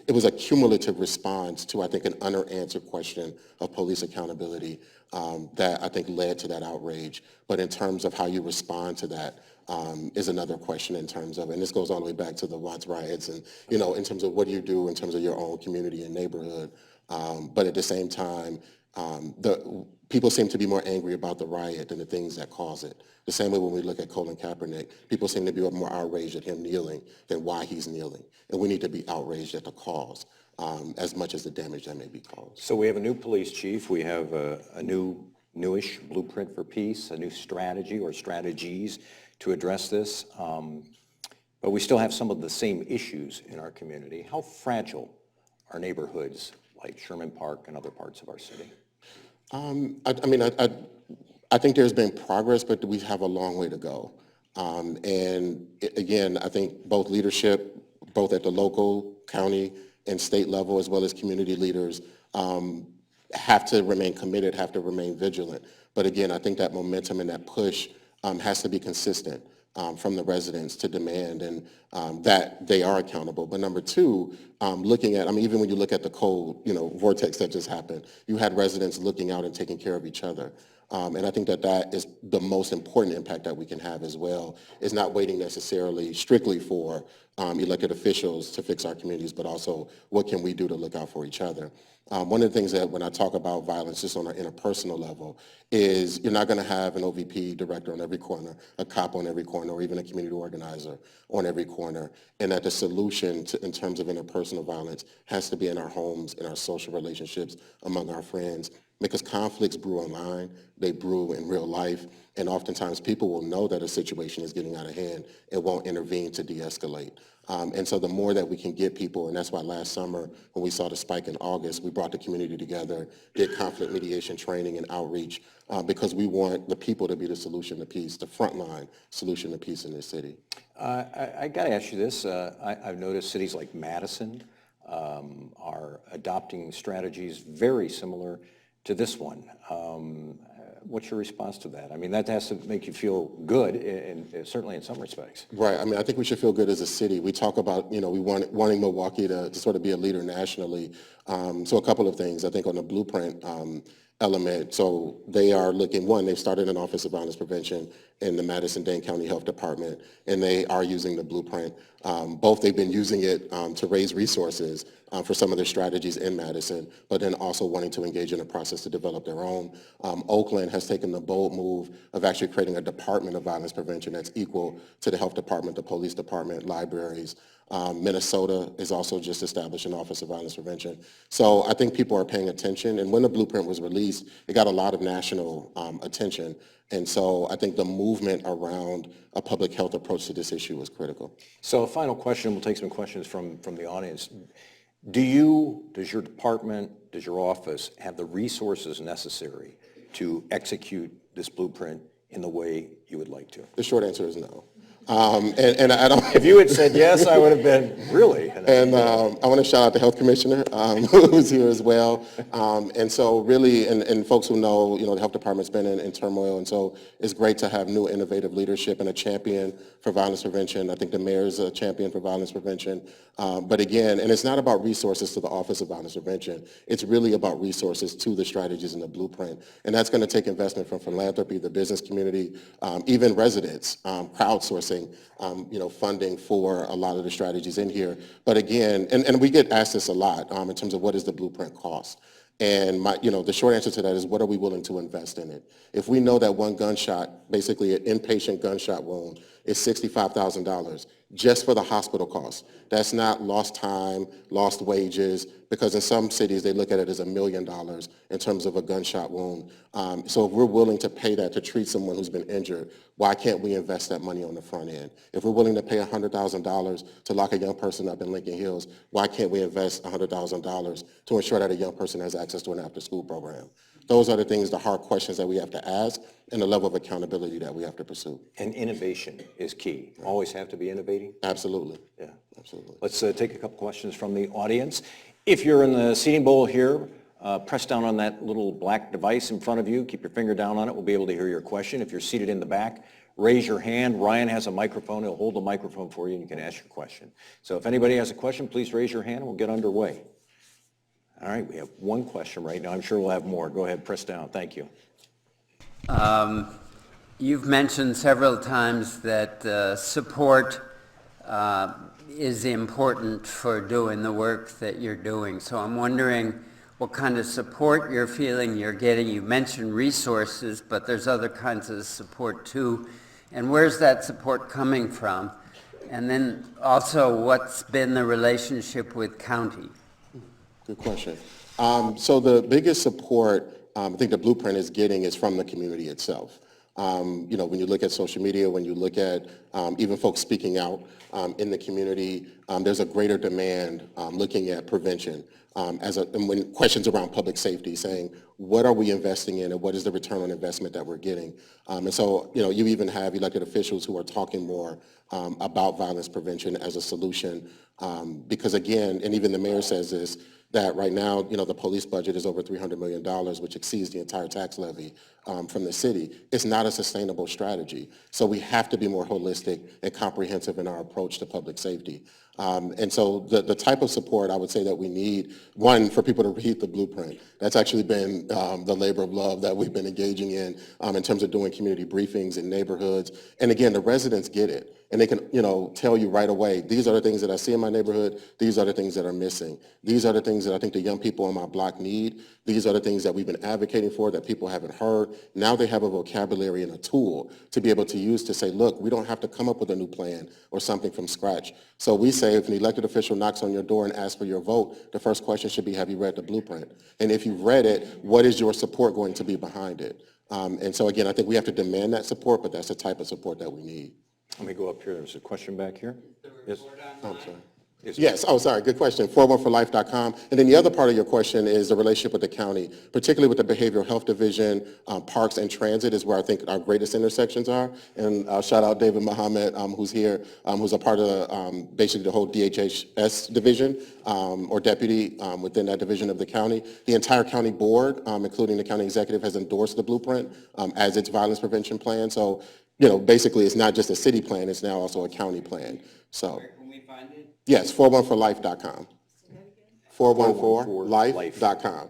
it was a cumulative response to, I think, an unanswered question of police accountability that I think led to that outrage. But in terms of how you respond to that, is another question in terms of, and this goes all the way back to the Watts riots, and in terms of what do you do in terms of your own community and neighborhood. But at the same time, the people seem to be more angry about the riot than the things that cause it. The same way when we look at Colin Kaepernick, people seem to be more outraged at him kneeling than why he's kneeling. And we need to be outraged at the cause as much as the damage that may be caused. So we have a new police chief. We have a newish blueprint for peace, a new strategy or strategies to address this. But we still have some of the same issues in our community. How fragile are neighborhoods like Sherman Park and other parts of our city? I think there's been progress, but we have a long way to go. Again, I think both leadership, both at the local, county, and state level, as well as community leaders, have to remain committed, have to remain vigilant. But again, I think that momentum and that push has to be consistent from the residents to demand and that they are accountable. But number two, looking at, even when you look at the cold, vortex that just happened, you had residents looking out and taking care of each other. And I think that is the most important impact that we can have as well, is not waiting necessarily strictly for elected officials to fix our communities, but also what can we do to look out for each other. One of the things that when I talk about violence just on an interpersonal level is you're not going to have an OVP director on every corner, a cop on every corner, or even a community organizer on every corner, and that the solution in terms of interpersonal violence has to be in our homes, in our social relationships, among our friends, because conflicts brew online, they brew in real life, and oftentimes people will know that a situation is getting out of hand and won't intervene to de-escalate. And so the more that we can get people, and that's why last summer when we saw the spike in August, we brought the community together, did conflict mediation training and outreach, because we want the people to be the solution to peace, the frontline solution to peace in this city. I got to ask you this. I've noticed cities like Madison are adopting strategies very similar to this one. What's your response to that? That has to make you feel good, certainly in some respects. Right. I think we should feel good as a city. We talk about, wanting Milwaukee to sort of be a leader nationally. So a couple of things. I think on the blueprint, element. So they are looking, one, they've started an Office of Violence Prevention in the Madison-Dane County Health Department, and they are using the Blueprint. Both they've been using it to raise resources for some of their strategies in Madison, but then also wanting to engage in a process to develop their own. Oakland has taken the bold move of actually creating a Department of Violence Prevention that's equal to the Health Department, the Police Department, libraries. Minnesota is also just established an Office of Violence Prevention. So I think people are paying attention. And when the Blueprint was released, it got a lot of national attention. And so I think the movement around a public health approach to this issue was critical. So a final question, we'll take some questions from the audience. Does your department, does your office have the resources necessary to execute this blueprint in the way you would like to? The short answer is no. And I don't. If you had said yes, I would have been really. And I want to shout out the health commissioner who's here as well. And so really, and folks who know, the health department's been in turmoil, and so it's great to have new innovative leadership and a champion for violence prevention. I think the mayor's a champion for violence prevention. But again, and it's not about resources to the Office of Violence Prevention. It's really about resources to the strategies in the blueprint. And that's going to take investment from philanthropy, the business community, even residents, crowdsourcing, funding for a lot of the strategies in here. But again, and we get asked this a lot in terms of what does the blueprint cost? And the short answer to that is, what are we willing to invest in it? If we know that one gunshot, basically an inpatient gunshot wound, is $65,000 just for the hospital costs. That's not lost time, lost wages, because in some cities they look at it as $1 million in terms of a gunshot wound. So if we're willing to pay that to treat someone who's been injured, why can't we invest that money on the front end? If we're willing to pay $100,000 to lock a young person up in Lincoln Hills, why can't we invest $100,000 to ensure that a young person has access to an after-school program? Those are the things, the hard questions that we have to ask, and the level of accountability that we have to pursue. And innovation is key. Always have to be innovating? Absolutely. Yeah. Absolutely. Let's take a couple questions from the audience. If you're in the seating bowl here, press down on that little black device in front of you. Keep your finger down on it. We'll be able to hear your question. If you're seated in the back, raise your hand. Ryan has a microphone. He'll hold the microphone for you, and you can ask your question. So if anybody has a question, please raise your hand, and we'll get underway. All right, we have one question right now. I'm sure we'll have more. Go ahead, press down. Thank you. You've mentioned several times that support is important for doing the work that you're doing. So I'm wondering what kind of support you're feeling you're getting. You mentioned resources, but there's other kinds of support too. And where's that support coming from? And then also, what's been the relationship with county? Good question. So the biggest support I think the Blueprint is getting is from the community itself. When you look at social media, when you look at even folks speaking out in the community, there's a greater demand looking at prevention and when questions around public safety, saying, what are we investing in and what is the return on investment that we're getting? And so, you even have elected officials who are talking more about violence prevention as a solution because again, and even the mayor says this, that right now, the police budget is over $300 million, which exceeds the entire tax levy from the city. It's not a sustainable strategy. So we have to be more holistic and comprehensive in our approach to public safety. And so the type of support I would say that we need, one, for people to read the Blueprint. That's actually been the labor of love that we've been engaging in terms of doing community briefings in neighborhoods. And again, the residents get it. And they can, tell you right away, these are the things that I see in my neighborhood. These are the things that are missing. These are the things that I think the young people on my block need. These are the things that we've been advocating for that people haven't heard. Now they have a vocabulary and a tool to be able to use to say, look, we don't have to come up with a new plan or something from scratch. So we say if an elected official knocks on your door and asks for your vote, the first question should be, have you read the Blueprint? And if you've read it, what is your support going to be behind it? And so again, I think we have to demand that support, but that's the type of support that we need. Let me go up here. There's a question back here. Yes. Oh, I'm sorry. Yes, sorry, good question, 414life.com. And then the other part of your question is the relationship with the county, particularly with the Behavioral Health Division, Parks and Transit is where I think our greatest intersections are. And I'll shout out David Mohammed, who's here, who's a part of basically the whole DHS division or deputy within that division of the county. The entire county board, including the county executive, has endorsed the Blueprint as its violence prevention plan. So, basically it's not just a city plan, it's now also a county plan. So. Where can we find it? Yes, 414life.com. 414life.com.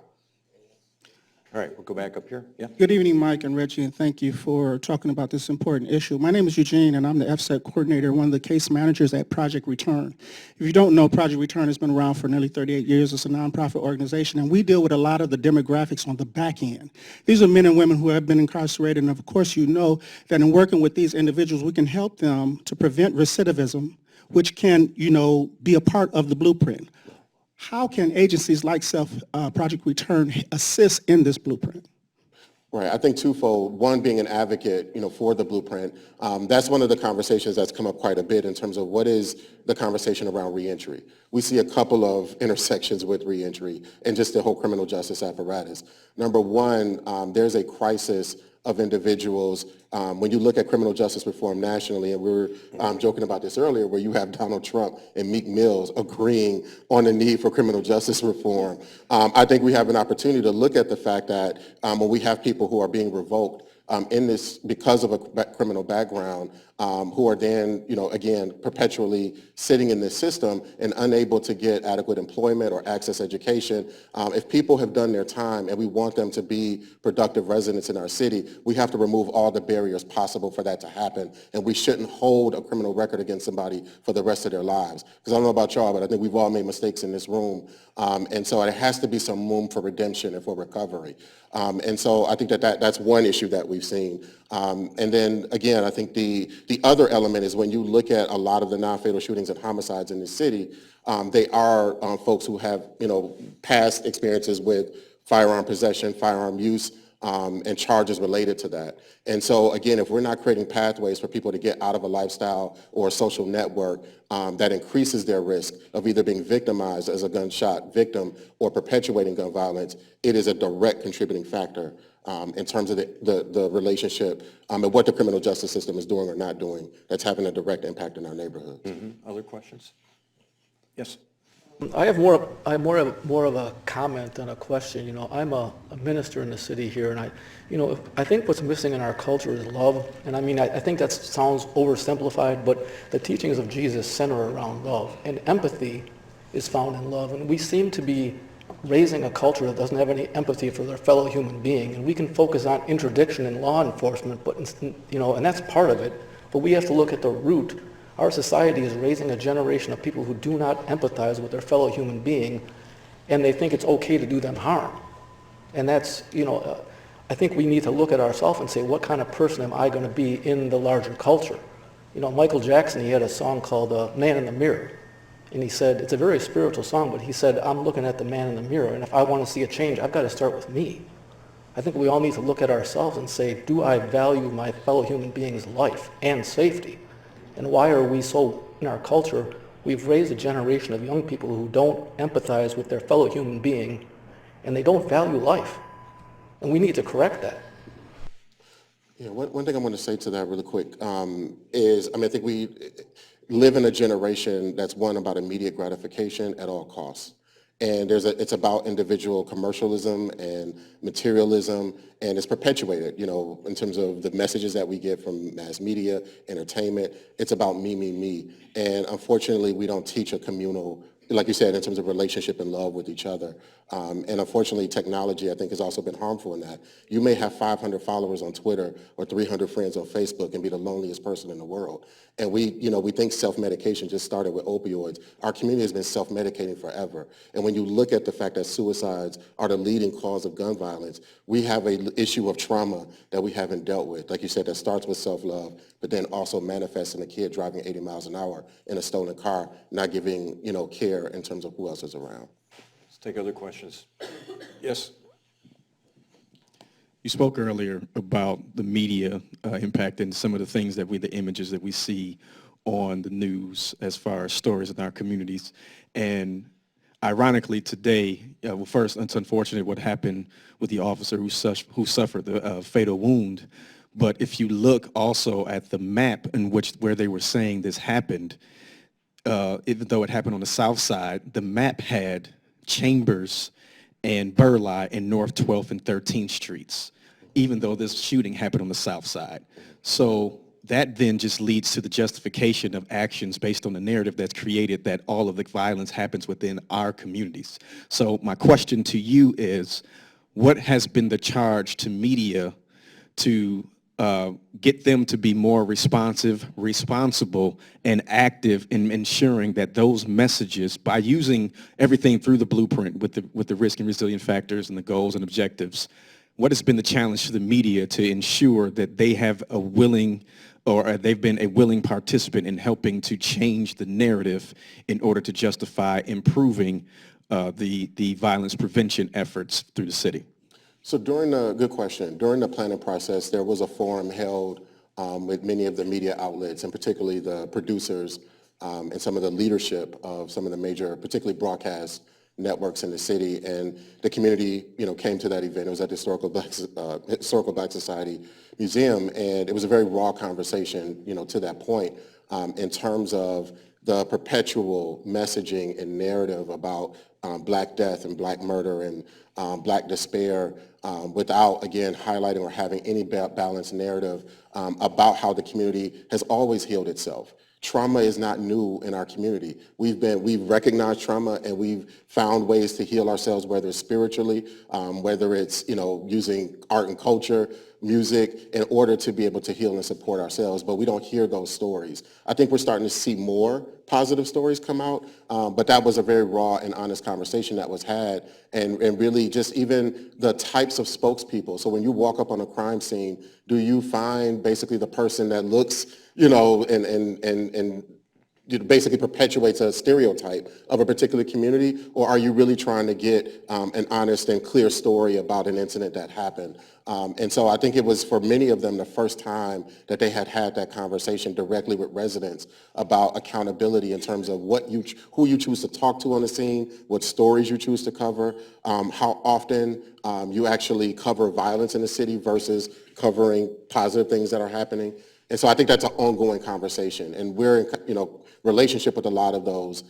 All right, we'll go back up here. Yeah. Good evening, Mike and Reggie, and thank you for talking about this important issue. My name is Eugene, and I'm the FSET coordinator, one of the case managers at Project Return. If you don't know, Project Return has been around for nearly 38 years. It's a nonprofit organization, and we deal with a lot of the demographics on the back end. These are men and women who have been incarcerated, and of course you know that in working with these individuals, we can help them to prevent recidivism, which can, be a part of the blueprint. How can agencies like Project Return assist in this blueprint? Right, I think twofold. One, being an advocate, for the blueprint. That's one of the conversations that's come up quite a bit in terms of what is the conversation around reentry. We see a couple of intersections with reentry and just the whole criminal justice apparatus. Number one, there's a crisis of individuals. When you look at criminal justice reform nationally, and we were joking about this earlier, where you have Donald Trump and Meek Mills agreeing on the need for criminal justice reform, I think we have an opportunity to look at the fact that when we have people who are being revoked in this because of a criminal background, who are then, again, perpetually sitting in this system and unable to get adequate employment or access education. If people have done their time and we want them to be productive residents in our city, we have to remove all the barriers possible for that to happen. And we shouldn't hold a criminal record against somebody for the rest of their lives. Because I don't know about y'all, but I think we've all made mistakes in this room. And so there has to be some room for redemption and for recovery. And so I think that's one issue that we've seen. And then, again, I think the other element is when you look at a lot of the non-fatal shootings and homicides in the city, they are folks who have, past experiences with firearm possession, firearm use, and charges related to that. And so, again, if we're not creating pathways for people to get out of a lifestyle or a social network that increases their risk of either being victimized as a gunshot victim or perpetuating gun violence, it is a direct contributing factor in terms of the relationship and what the criminal justice system is doing or not doing that's having a direct impact in our neighborhoods. Mm-hmm. Other questions? Yes. I have more of a comment than a question. I'm a minister in the city here, and I think what's missing in our culture is love. And I think that sounds oversimplified, but the teachings of Jesus center around love, and empathy is found in love. And we seem to be raising a culture that doesn't have any empathy for their fellow human being. And we can focus on interdiction in law enforcement, but and that's part of it. But we have to look at the root. Our society is raising a generation of people who do not empathize with their fellow human being, and they think it's okay to do them harm. And that's, I think we need to look at ourselves and say, what kind of person am I going to be in the larger culture? Michael Jackson, he had a song called Man in the Mirror. And he said, it's a very spiritual song, but he said, I'm looking at the man in the mirror, and if I want to see a change, I've got to start with me. I think we all need to look at ourselves and say, do I value my fellow human being's life and safety? And why are we so, in our culture, we've raised a generation of young people who don't empathize with their fellow human being, and they don't value life. And we need to correct that. Yeah, one thing I want to say to that really quick is, I think we live in a generation that's one about immediate gratification at all costs. And it's about individual commercialism and materialism, and it's perpetuated, in terms of the messages that we get from mass media, entertainment. It's about me, me, me. And unfortunately, we don't teach a communal, like you said, in terms of relationship and love with each other. And unfortunately, technology, I think, has also been harmful in that. You may have 500 followers on Twitter or 300 friends on Facebook and be the loneliest person in the world. And we think self-medication just started with opioids. Our community has been self-medicating forever. And when you look at the fact that suicides are the leading cause of gun violence, we have an issue of trauma that we haven't dealt with. Like you said, that starts with self-love, but then also manifests in a kid driving 80 miles an hour in a stolen car, not giving, care in terms of who else is around. Let's take other questions. Yes. You spoke earlier about the media impact and some of the things the images that we see on the news as far as stories in our communities. And ironically today, first, it's unfortunate what happened with the officer who suffered the fatal wound. But if you look also at the map in where they were saying this happened, even though it happened on the south side, the map had Chambers and Burleigh in North 12th and 13th Streets, even though this shooting happened on the south side. So that then just leads to the justification of actions based on the narrative that's created that all of the violence happens within our communities. So my question to you is, what has been the charge to media to get them to be more responsive, responsible, and active in ensuring that those messages, by using everything through the blueprint with the risk and resilient factors and the goals and objectives, what has been the challenge to the media to ensure that they have a willing, or they've been a willing participant in helping to change the narrative in order to justify improving the violence prevention efforts through the city? So good question. During the planning process, there was a forum held with many of the media outlets, and particularly the producers and some of the leadership of some of the major, particularly broadcast networks in the city. And the community, came to that event. It was at the Historical Black Society Museum, and it was a very raw conversation, to that point, in terms of the perpetual messaging and narrative about Black death and Black murder and Black despair, without, again, highlighting or having any balanced narrative about how the community has always healed itself. Trauma is not new in our community. We've recognized trauma, and we've found ways to heal ourselves, whether it's spiritually, whether it's, using art and culture, music, in order to be able to heal and support ourselves, but we don't hear those stories. I think we're starting to see more positive stories come out, but that was a very raw and honest conversation that was had, and really just even the types of spokespeople. So when you walk up on a crime scene, do you find basically the person that looks, and basically perpetuates a stereotype of a particular community, or are you really trying to get an honest and clear story about an incident that happened? And so I think it was, for many of them, the first time that they had that conversation directly with residents about accountability in terms of who you choose to talk to on the scene, what stories you choose to cover, how often you actually cover violence in the city versus covering positive things that are happening. And so I think that's an ongoing conversation, and we're in relationship with a lot of those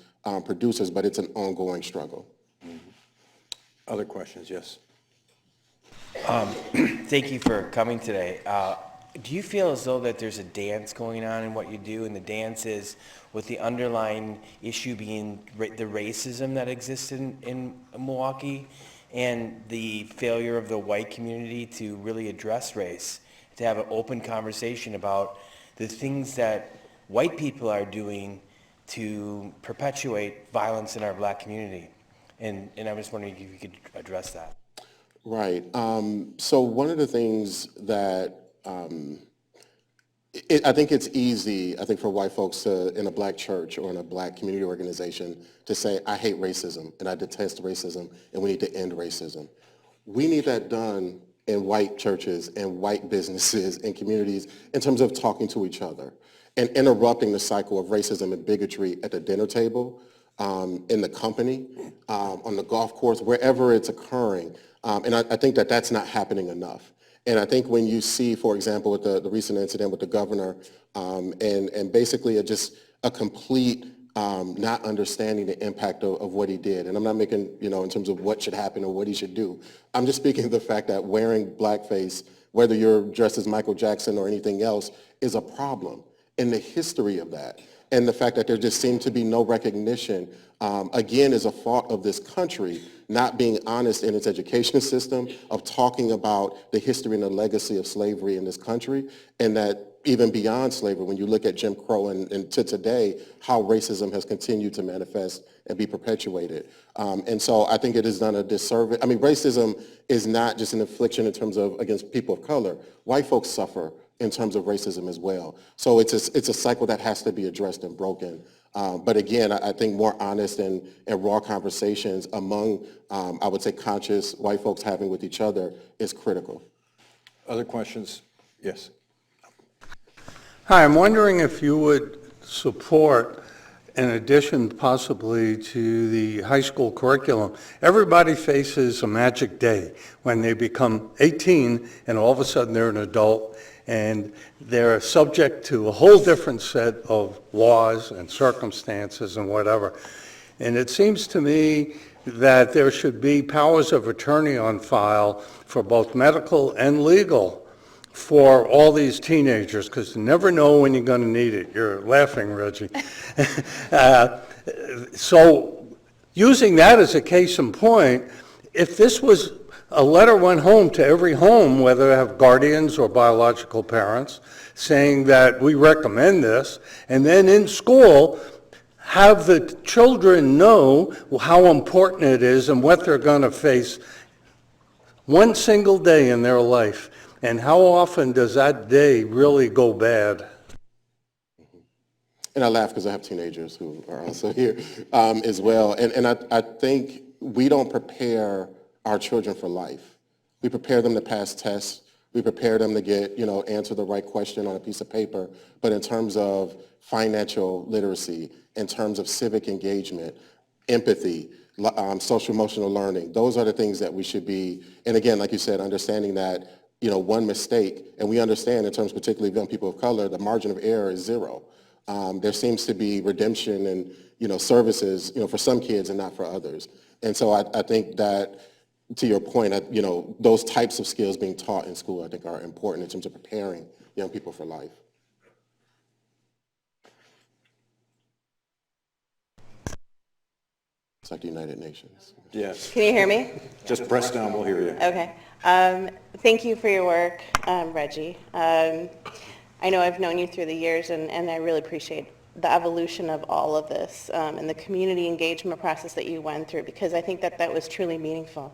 producers, but it's an ongoing struggle. Mm-hmm. Other questions? Yes. Thank you for coming today. Do you feel as though that there's a dance going on in what you do, and the dance is with the underlying issue being the racism that exists in Milwaukee and the failure of the white community to really address race, to have an open conversation about the things that white people are doing to perpetuate violence in our Black community? And I was wondering if you could address that. Right. So one of the things that I think it's easy, for white folks to, in a Black church or in a Black community organization, to say, I hate racism and I detest racism and we need to end racism. We need that done in white churches and white businesses and communities in terms of talking to each other and interrupting the cycle of racism and bigotry at the dinner table, in the company, on the golf course, wherever it's occurring. And I think that that's not happening enough. And I think when you see, for example, with the recent incident with the governor, and basically just a complete not understanding the impact of what he did. And I'm not making, in terms of what should happen or what he should do. I'm just speaking of the fact that wearing blackface, whether you're dressed as Michael Jackson or anything else, is a problem. And the history of that, and the fact that there just seemed to be no recognition, again, is a fault of this country not being honest in its education system, of talking about the history and the legacy of slavery in this country, and that even beyond slavery, when you look at Jim Crow and to today, how racism has continued to manifest and be perpetuated. And so I think it has done a disservice. I mean, racism is not just an affliction in terms of against people of color. White folks suffer in terms of racism as well. So it's a cycle that has to be addressed and broken. But again, I think more honest and raw conversations among, I would say, conscious white folks having with each other is critical. Other questions? Yes. Hi, I'm wondering if you would support, in addition possibly to the high school curriculum, everybody faces a magic day when they become 18 and all of a sudden they're an adult and they're subject to a whole different set of laws and circumstances and whatever. And it seems to me that there should be powers of attorney on file for both medical and legal for all these teenagers, because you never know when you're going to need it. You're laughing, Reggie. So using that as a case in point, if this was a letter went home to every home, whether they have guardians or biological parents, saying that we recommend this, and then in school, have the children know how important it is and what they're going to face one single day in their life. And how often does that day really go bad? And I laugh because I have teenagers who are also here as well. And I think we don't prepare our children for life. We prepare them to pass tests. We prepare them to get, answer the right question on a piece of paper. But in terms of financial literacy, in terms of civic engagement, empathy, social emotional learning, those are the things that we should be, and again, like you said, understanding that, one mistake, and we understand in terms particularly of young people of color, the margin of error is zero. There seems to be redemption and, services, for some kids and not for others. And so I think that, to your point, those types of skills being taught in school, I think, are important in terms of preparing young people for life. It's like the United Nations. Yes. Can you hear me? Just press down, we'll hear you. Okay. Thank you for your work, Reggie. I know I've known you through the years, and I really appreciate the evolution of all of this and the community engagement process that you went through, because I think that was truly meaningful.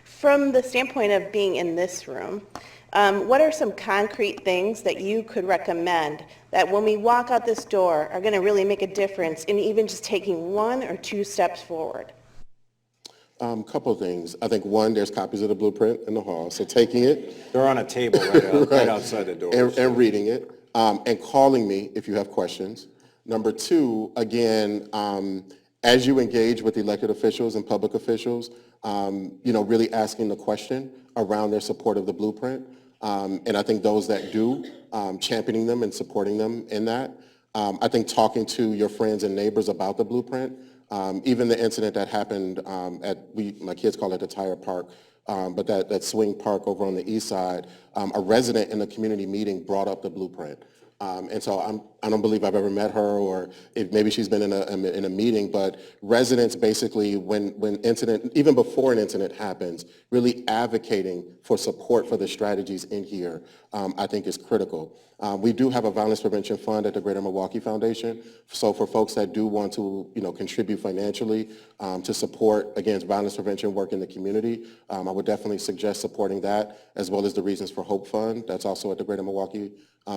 From the standpoint of being in this room, what are some concrete things that you could recommend that when we walk out this door are going to really make a difference in even just taking 1 or 2 steps forward? Couple of things. I think, one, there's copies of the blueprint in the hall, so taking it. They're on a table right outside the door. And reading it, and calling me if you have questions. Number 2, again, as you engage with elected officials and public officials, really asking the question around their support of the blueprint. And I think those that do, championing them and supporting them in that. I think talking to your friends and neighbors about the blueprint, even the incident that happened my kids call it the tire park, but that swing park over on the east side, a resident in the community meeting brought up the blueprint. And so I don't believe I've ever met her, or if maybe she's been in a meeting, but residents basically, when even before an incident happens, really advocating for support for the strategies in here, I think is critical. We do have a violence prevention fund at the Greater Milwaukee Foundation. So for folks that do want to, contribute financially to support, again, violence prevention work in the community, I would definitely suggest supporting that, as well as the Reasons for Hope Fund. That's also at the Greater Milwaukee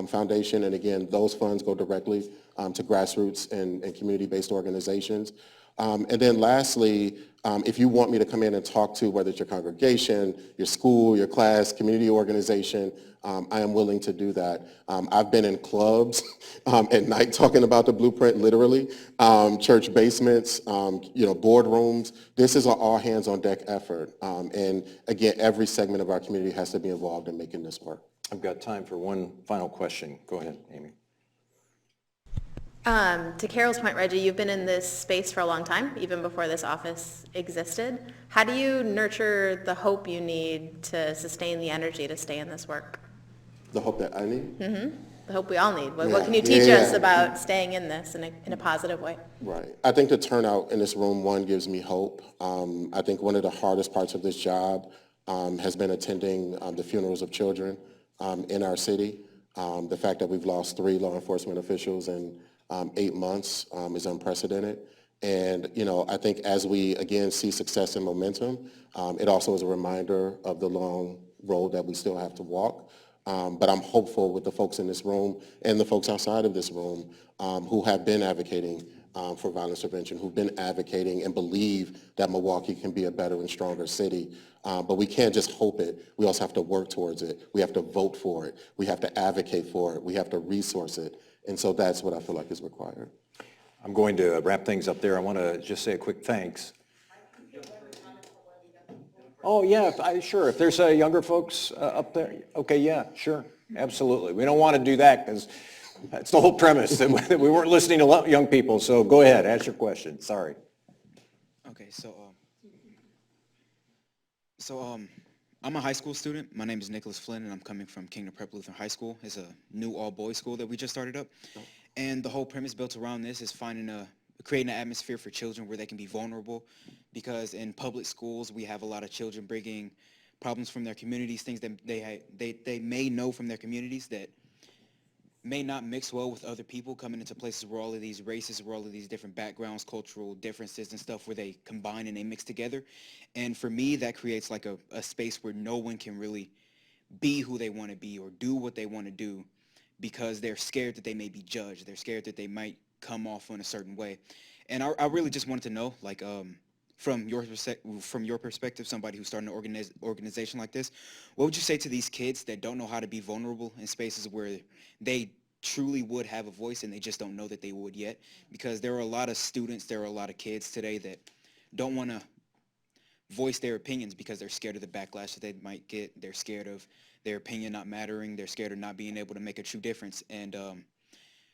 Foundation. And again, those funds go directly to grassroots and community-based organizations. And then lastly, if you want me to come in and talk to, whether it's your congregation, your school, your class, community organization, I am willing to do that. I've been in clubs at night talking about the blueprint, literally, church basements, boardrooms. This is an all-hands-on-deck effort. And again, every segment of our community has to be involved in making this work. I've got time for one final question. Go ahead, Amy. To Carol's point, Reggie, you've been in this space for a long time, even before this office existed. How do you nurture the hope you need to sustain the energy to stay in this work? The hope that I need? Mm-hmm. The hope we all need. What can you teach us about staying in this in a positive way? Right. I think the turnout in this room, one, gives me hope. I think one of the hardest parts of this job has been attending the funerals of children in our city. The fact that we've lost 3 law enforcement officials in 8 months is unprecedented. And, I think as we, again, see success and momentum, it also is a reminder of the long road that we still have to walk. But I'm hopeful with the folks in this room and the folks outside of this room who have been advocating for violence prevention, who've been advocating and believe that Milwaukee can be a better and stronger city. But we can't just hope it. We also have to work towards it. We have to vote for it. We have to advocate for it. We have to resource it. And so that's what I feel like is required. I'm going to wrap things up there. I want to just say a quick thanks. Oh, yeah, sure. If there's younger folks up there, okay, yeah, sure, absolutely. We don't want to do that because that's the whole premise, that we weren't listening to young people. So go ahead, ask your question. Sorry. Okay, so I'm a high school student. My name is Nicholas Flynn, and I'm coming from Kingdom Prep Lutheran High School. It's a new all-boys school that we just started up. And the whole premise built around this is creating an atmosphere for children where they can be vulnerable, because in public schools we have a lot of children bringing problems from their communities, things that they may know from their communities that may not mix well with other people, coming into places where all of these races, where all of these different backgrounds, cultural differences and stuff, where they combine and they mix together. And for me, that creates like a space where no one can really be who they want to be or do what they want to do because they're scared that they may be judged. They're scared that they might come off in a certain way. And I really just wanted to know, like, from your perspective, somebody who's starting an organization like this, what would you say to these kids that don't know how to be vulnerable in spaces where they truly would have a voice and they just don't know that they would yet? Because there are a lot of students, there are a lot of kids today that don't want to voice their opinions because they're scared of the backlash that they might get. They're scared of their opinion not mattering. They're scared of not being able to make a true difference. And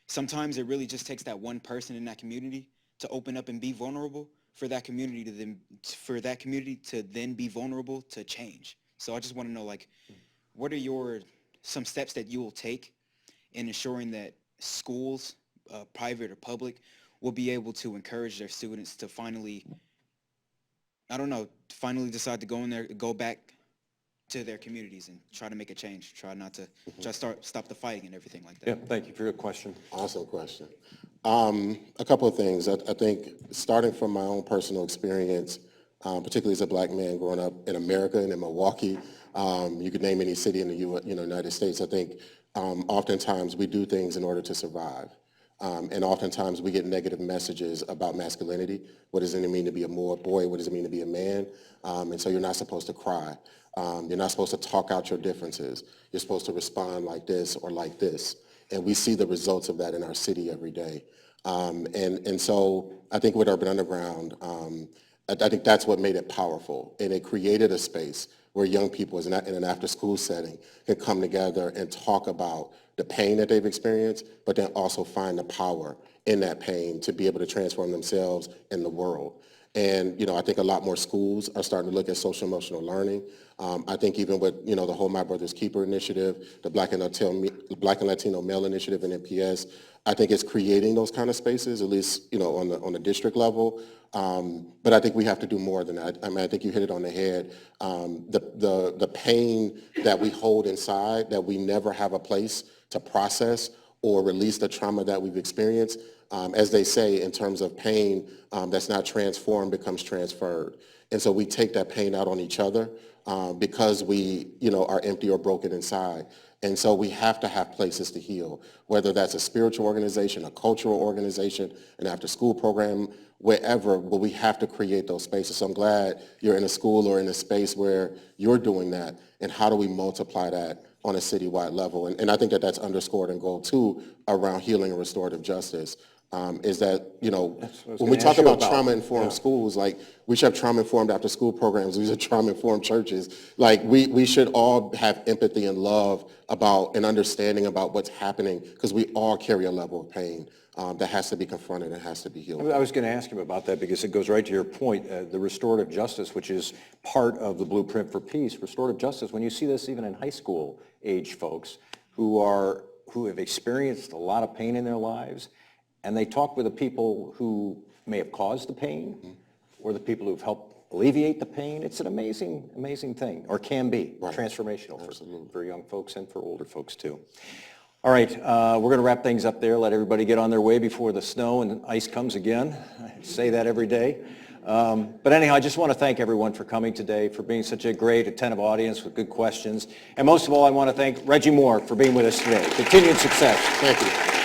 sometimes it really just takes that one person in that community to open up and be vulnerable for that community to then be vulnerable to change. So I just want to know, like, what are some steps that you will take in ensuring that schools, private or public, will be able to encourage their students to finally decide to go back to their communities and try to make a change, try to stop the fighting and everything like that. Yeah, thank you for your question. Awesome question. A couple of things. I think starting from my own personal experience, particularly as a black man growing up in America and in Milwaukee, you could name any city in the United States. I think oftentimes we do things in order to survive. And oftentimes we get negative messages about masculinity. What does it mean to be a boy? What does it mean to be a man? And so you're not supposed to cry. You're not supposed to talk out your differences. You're supposed to respond like this or like this. And we see the results of that in our city every day. And so I think with Urban Underground, I think that's what made it powerful. And it created a space where young people in an after-school setting can come together and talk about the pain that they've experienced, but then also find the power in that pain to be able to transform themselves and the world. And, I think a lot more schools are starting to look at social emotional learning. I think even with, the whole My Brother's Keeper initiative, the Black and Latino Male Initiative in NPS, I think it's creating those kind of spaces, at least, on the district level. But I think we have to do more than that. I mean, I think you hit it on the head. The pain that we hold inside, that we never have a place to process or release the trauma that we've experienced. As they say, in terms of pain that's not transformed becomes transferred. And so we take that pain out on each other because we, are empty or broken inside. And so we have to have places to heal, whether that's a spiritual organization, a cultural organization, an after-school program, wherever, but we have to create those spaces. So I'm glad you're in a school or in a space where you're doing that, and how do we multiply that on a citywide level? And I think that that's underscored in goal 2 around healing and restorative justice. Is that, when we talk about trauma-informed schools, like we should have trauma-informed after-school programs, we should have trauma-informed churches. Like we should all have empathy and love about and understanding about what's happening, because we all carry a level of pain that has to be confronted and has to be healed. I was going to ask him about that because it goes right to your point, the restorative justice, which is part of the Blueprint for Peace. Restorative justice, when you see this even in high school age folks who have experienced a lot of pain in their lives, and they talk with the people who may have caused the pain or the people who've helped alleviate the pain. It's an amazing, amazing thing, or can be, transformational for young folks and for older folks too. All right, we're going to wrap things up there, let everybody get on their way before the snow and ice comes again. I say that every day. But anyhow, I just want to thank everyone for coming today, for being such a great, attentive audience with good questions. And most of all, I want to thank Reggie Moore for being with us today. Continued success. Thank you.